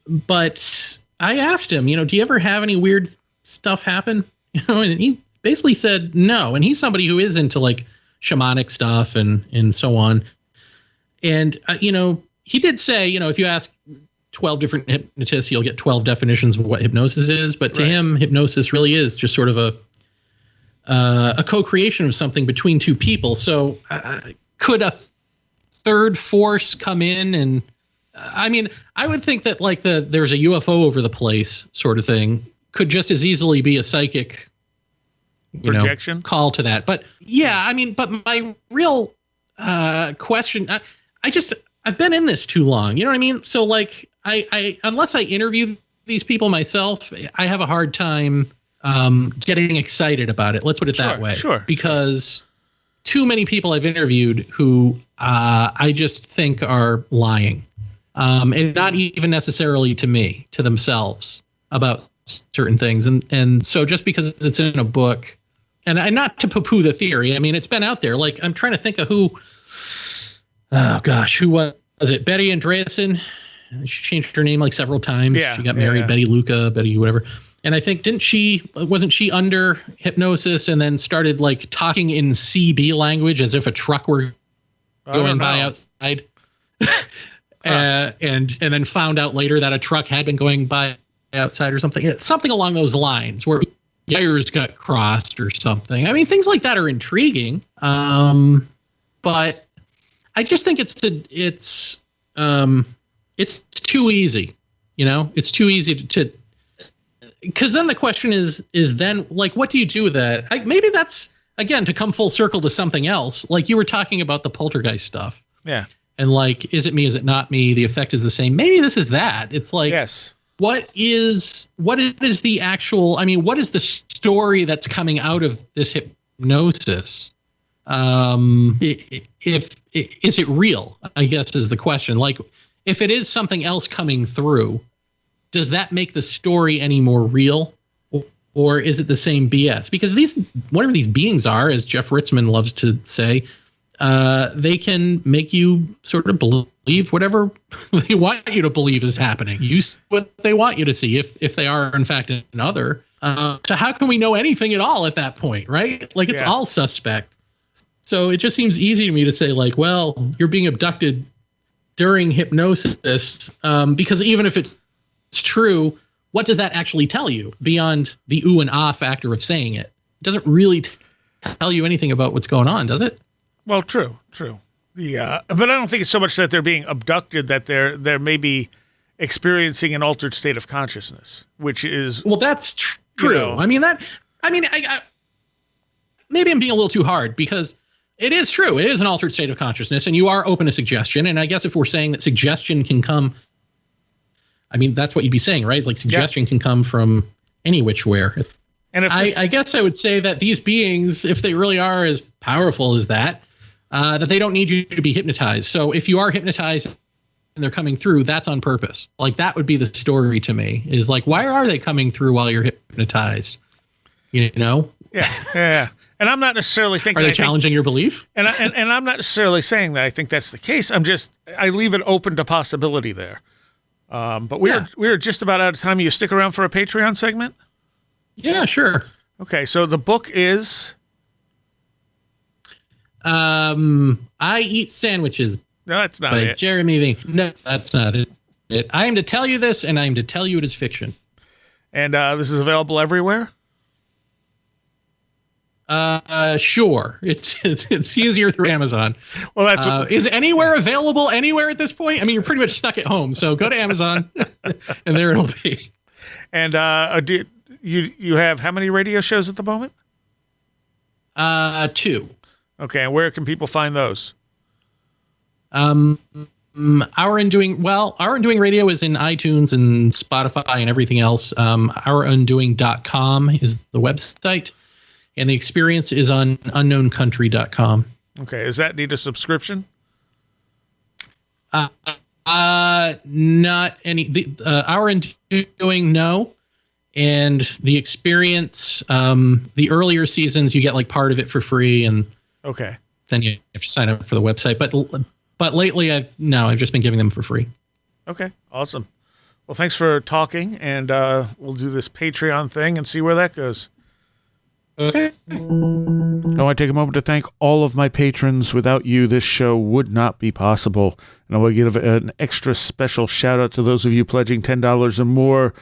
But I asked him, do you ever have any weird stuff happen? And he basically said no. And he's somebody who is into like shamanic stuff and so on. And, he did say, if you ask 12 different hypnotists, you'll get 12 definitions of what hypnosis is. But to him, hypnosis really is just sort of a co-creation of something between two people. So could a third force come in? And I mean, I would think that like there's a UFO over the place sort of thing could just as easily be a psychic projection call to that. But yeah, I mean, but my real question, I've been in this too long. You know what I mean? So like I unless I interview these people myself, I have a hard time getting excited about it. Let's put it that way. Sure. Because too many people I've interviewed who I just think are lying. And not even necessarily to me, to themselves about certain things. And so just because it's in a book, and not to poo-poo the theory, I mean, it's been out there. Like, I'm trying to think of who was it? Betty Andreasson. She changed her name like several times. Yeah, she got married, Betty Luca, Betty whatever. And I think, wasn't she under hypnosis and then started like talking in CB language as if a truck were going by outside? And then found out later that a truck had been going by outside or something. Something along those lines where wires got crossed or something. I mean, things like that are intriguing. But I just think it's too easy. It's too easy to because then the question is then like, what do you do with that? Maybe that's, again, to come full circle to something else. Like you were talking about the poltergeist stuff. Yeah. And like, is it me? Is it not me? The effect is the same. Maybe this is that. It's like, yes. What is the actual, I mean, what is the story that's coming out of this hypnosis? Is it real? I guess is the question. Like, if it is something else coming through, does that make the story any more real? Or is it the same BS? Because whatever these beings are, as Jeff Ritzmann loves to say, they can make you sort of believe whatever they want you to believe is happening. You see what they want you to see, if they are in fact another. So how can we know anything at all at that point, right? Like it's all suspect. So it just seems easy to me to say like, well, you're being abducted during hypnosis, because even if it's true, what does that actually tell you beyond the ooh and ah factor of saying it? It doesn't really tell you anything about what's going on, does it? Well, true. But I don't think it's so much that they're being abducted, that they're maybe experiencing an altered state of consciousness, which is that's true. I mean, I maybe I'm being a little too hard because it is true. It is an altered state of consciousness, and you are open to suggestion. And I guess if we're saying that suggestion can come, I mean, that's what you'd be saying, right? It's like suggestion can come from any which where. And I guess I would say that these beings, if they really are as powerful as that they don't need you to be hypnotized. So if you are hypnotized and they're coming through, that's on purpose. Like that would be the story to me, is like, why are they coming through while you're hypnotized? Yeah. And I'm not necessarily thinking. Are they challenging your belief? And I'm not necessarily saying that I think that's the case. I leave it open to possibility there. But we're just about out of time. You stick around for a Patreon segment? Yeah, sure. Okay, so the book is I Eat Sandwiches. No, that's not by it. Jeremy Vaeni. No, that's not it. I am to tell you this, and I am to tell you it is fiction. And this is available everywhere? Sure. It's easier through Amazon. Well, that's is anywhere available anywhere at this point? I mean, you're pretty much stuck at home, so go to Amazon, and there it'll be. And do you have how many radio shows at the moment? 2. Okay, and where can people find those? Our Undoing Radio is in iTunes and Spotify and everything else. Ourundoing.com is the website, and the experience is on unknowncountry.com. Okay, does that need a subscription? Not any. Our Undoing, no. And the experience, the earlier seasons, you get like part of it for free, and okay, then you have to sign up for the website. But lately, I've just been giving them for free. Okay, awesome. Well, thanks for talking, and we'll do this Patreon thing and see where that goes. Okay. I want to take a moment to thank all of my patrons. Without you, this show would not be possible. And I want to give an extra special shout out to those of you pledging $10 or more.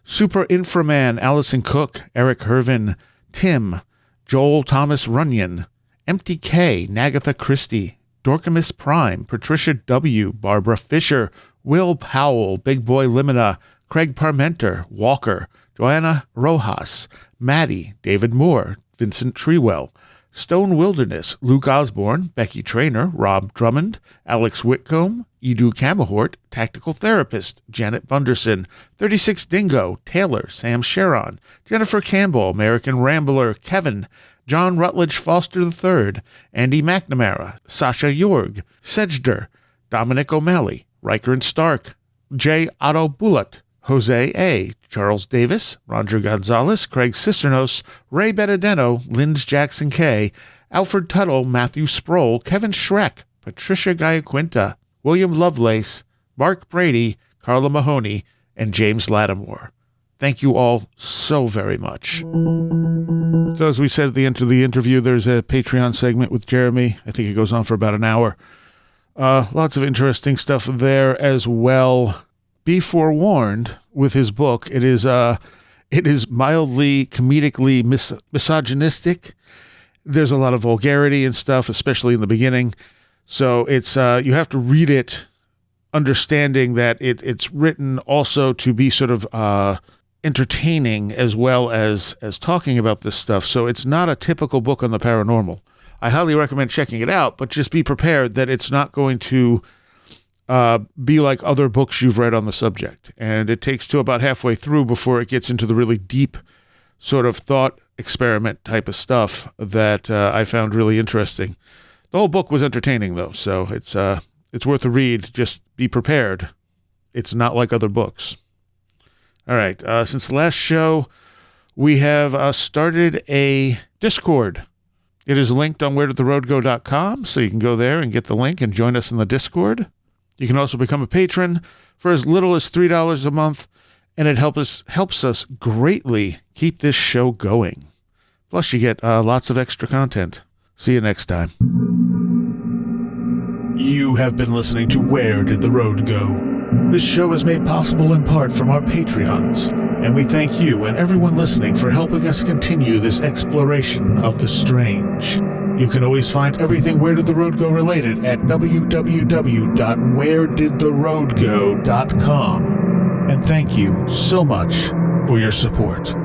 Super Inframan, Allison Cook, Eric Hervin, Tim, Joel Thomas Runyon, Empty K, Nagatha Christie, Dorcamus Prime, Patricia W., Barbara Fisher, Will Powell, Big Boy Limina, Craig Parmenter, Walker, Joanna Rojas, Maddie, David Moore, Vincent Treewell, Stone Wilderness, Luke Osborne, Becky Trainer, Rob Drummond, Alex Whitcomb, Edu Camahort, Tactical Therapist, Janet Bunderson, 36 Dingo, Taylor, Sam Sharon, Jennifer Campbell, American Rambler, Kevin, John Rutledge Foster III, Andy McNamara, Sasha Jorg, Sedgder, Dominic O'Malley, Riker and Stark, J. Otto Bullitt, Jose A., Charles Davis, Roger Gonzalez, Craig Cisternos, Ray Benedetto, Linds Jackson K., Alfred Tuttle, Matthew Sproul, Kevin Schreck, Patricia Giaquinta, William Lovelace, Mark Brady, Carla Mahoney, and James Lattimore. Thank you all so very much. So as we said at the end of the interview, there's a Patreon segment with Jeremy. I think it goes on for about an hour. Lots of interesting stuff there as well. Be forewarned with his book. It is mildly comedically misogynistic. There's a lot of vulgarity and stuff, especially in the beginning. So it's you have to read it understanding that it's written also to be sort of entertaining as well as talking about this stuff. So it's not a typical book on the paranormal. I highly recommend checking it out, but just be prepared that it's not going to be like other books you've read on the subject. And it takes to about halfway through before it gets into the really deep sort of thought experiment type of stuff that I found really interesting. The whole book was entertaining, though, so it's worth a read. Just be prepared. It's not like other books. All right. Since the last show, we have started a Discord. It is linked on wheredidtheroadgo.com, so you can go there and get the link and join us in the Discord. You can also become a patron for as little as $3 a month, and it helps us greatly keep this show going. Plus, you get lots of extra content. See you next time. You have been listening to Where Did the Road Go? This show is made possible in part from our Patreons, and we thank you and everyone listening for helping us continue this exploration of the strange. You can always find everything Where Did the Road Go related at www.wheredidtheroadgo.com. And thank you so much for your support.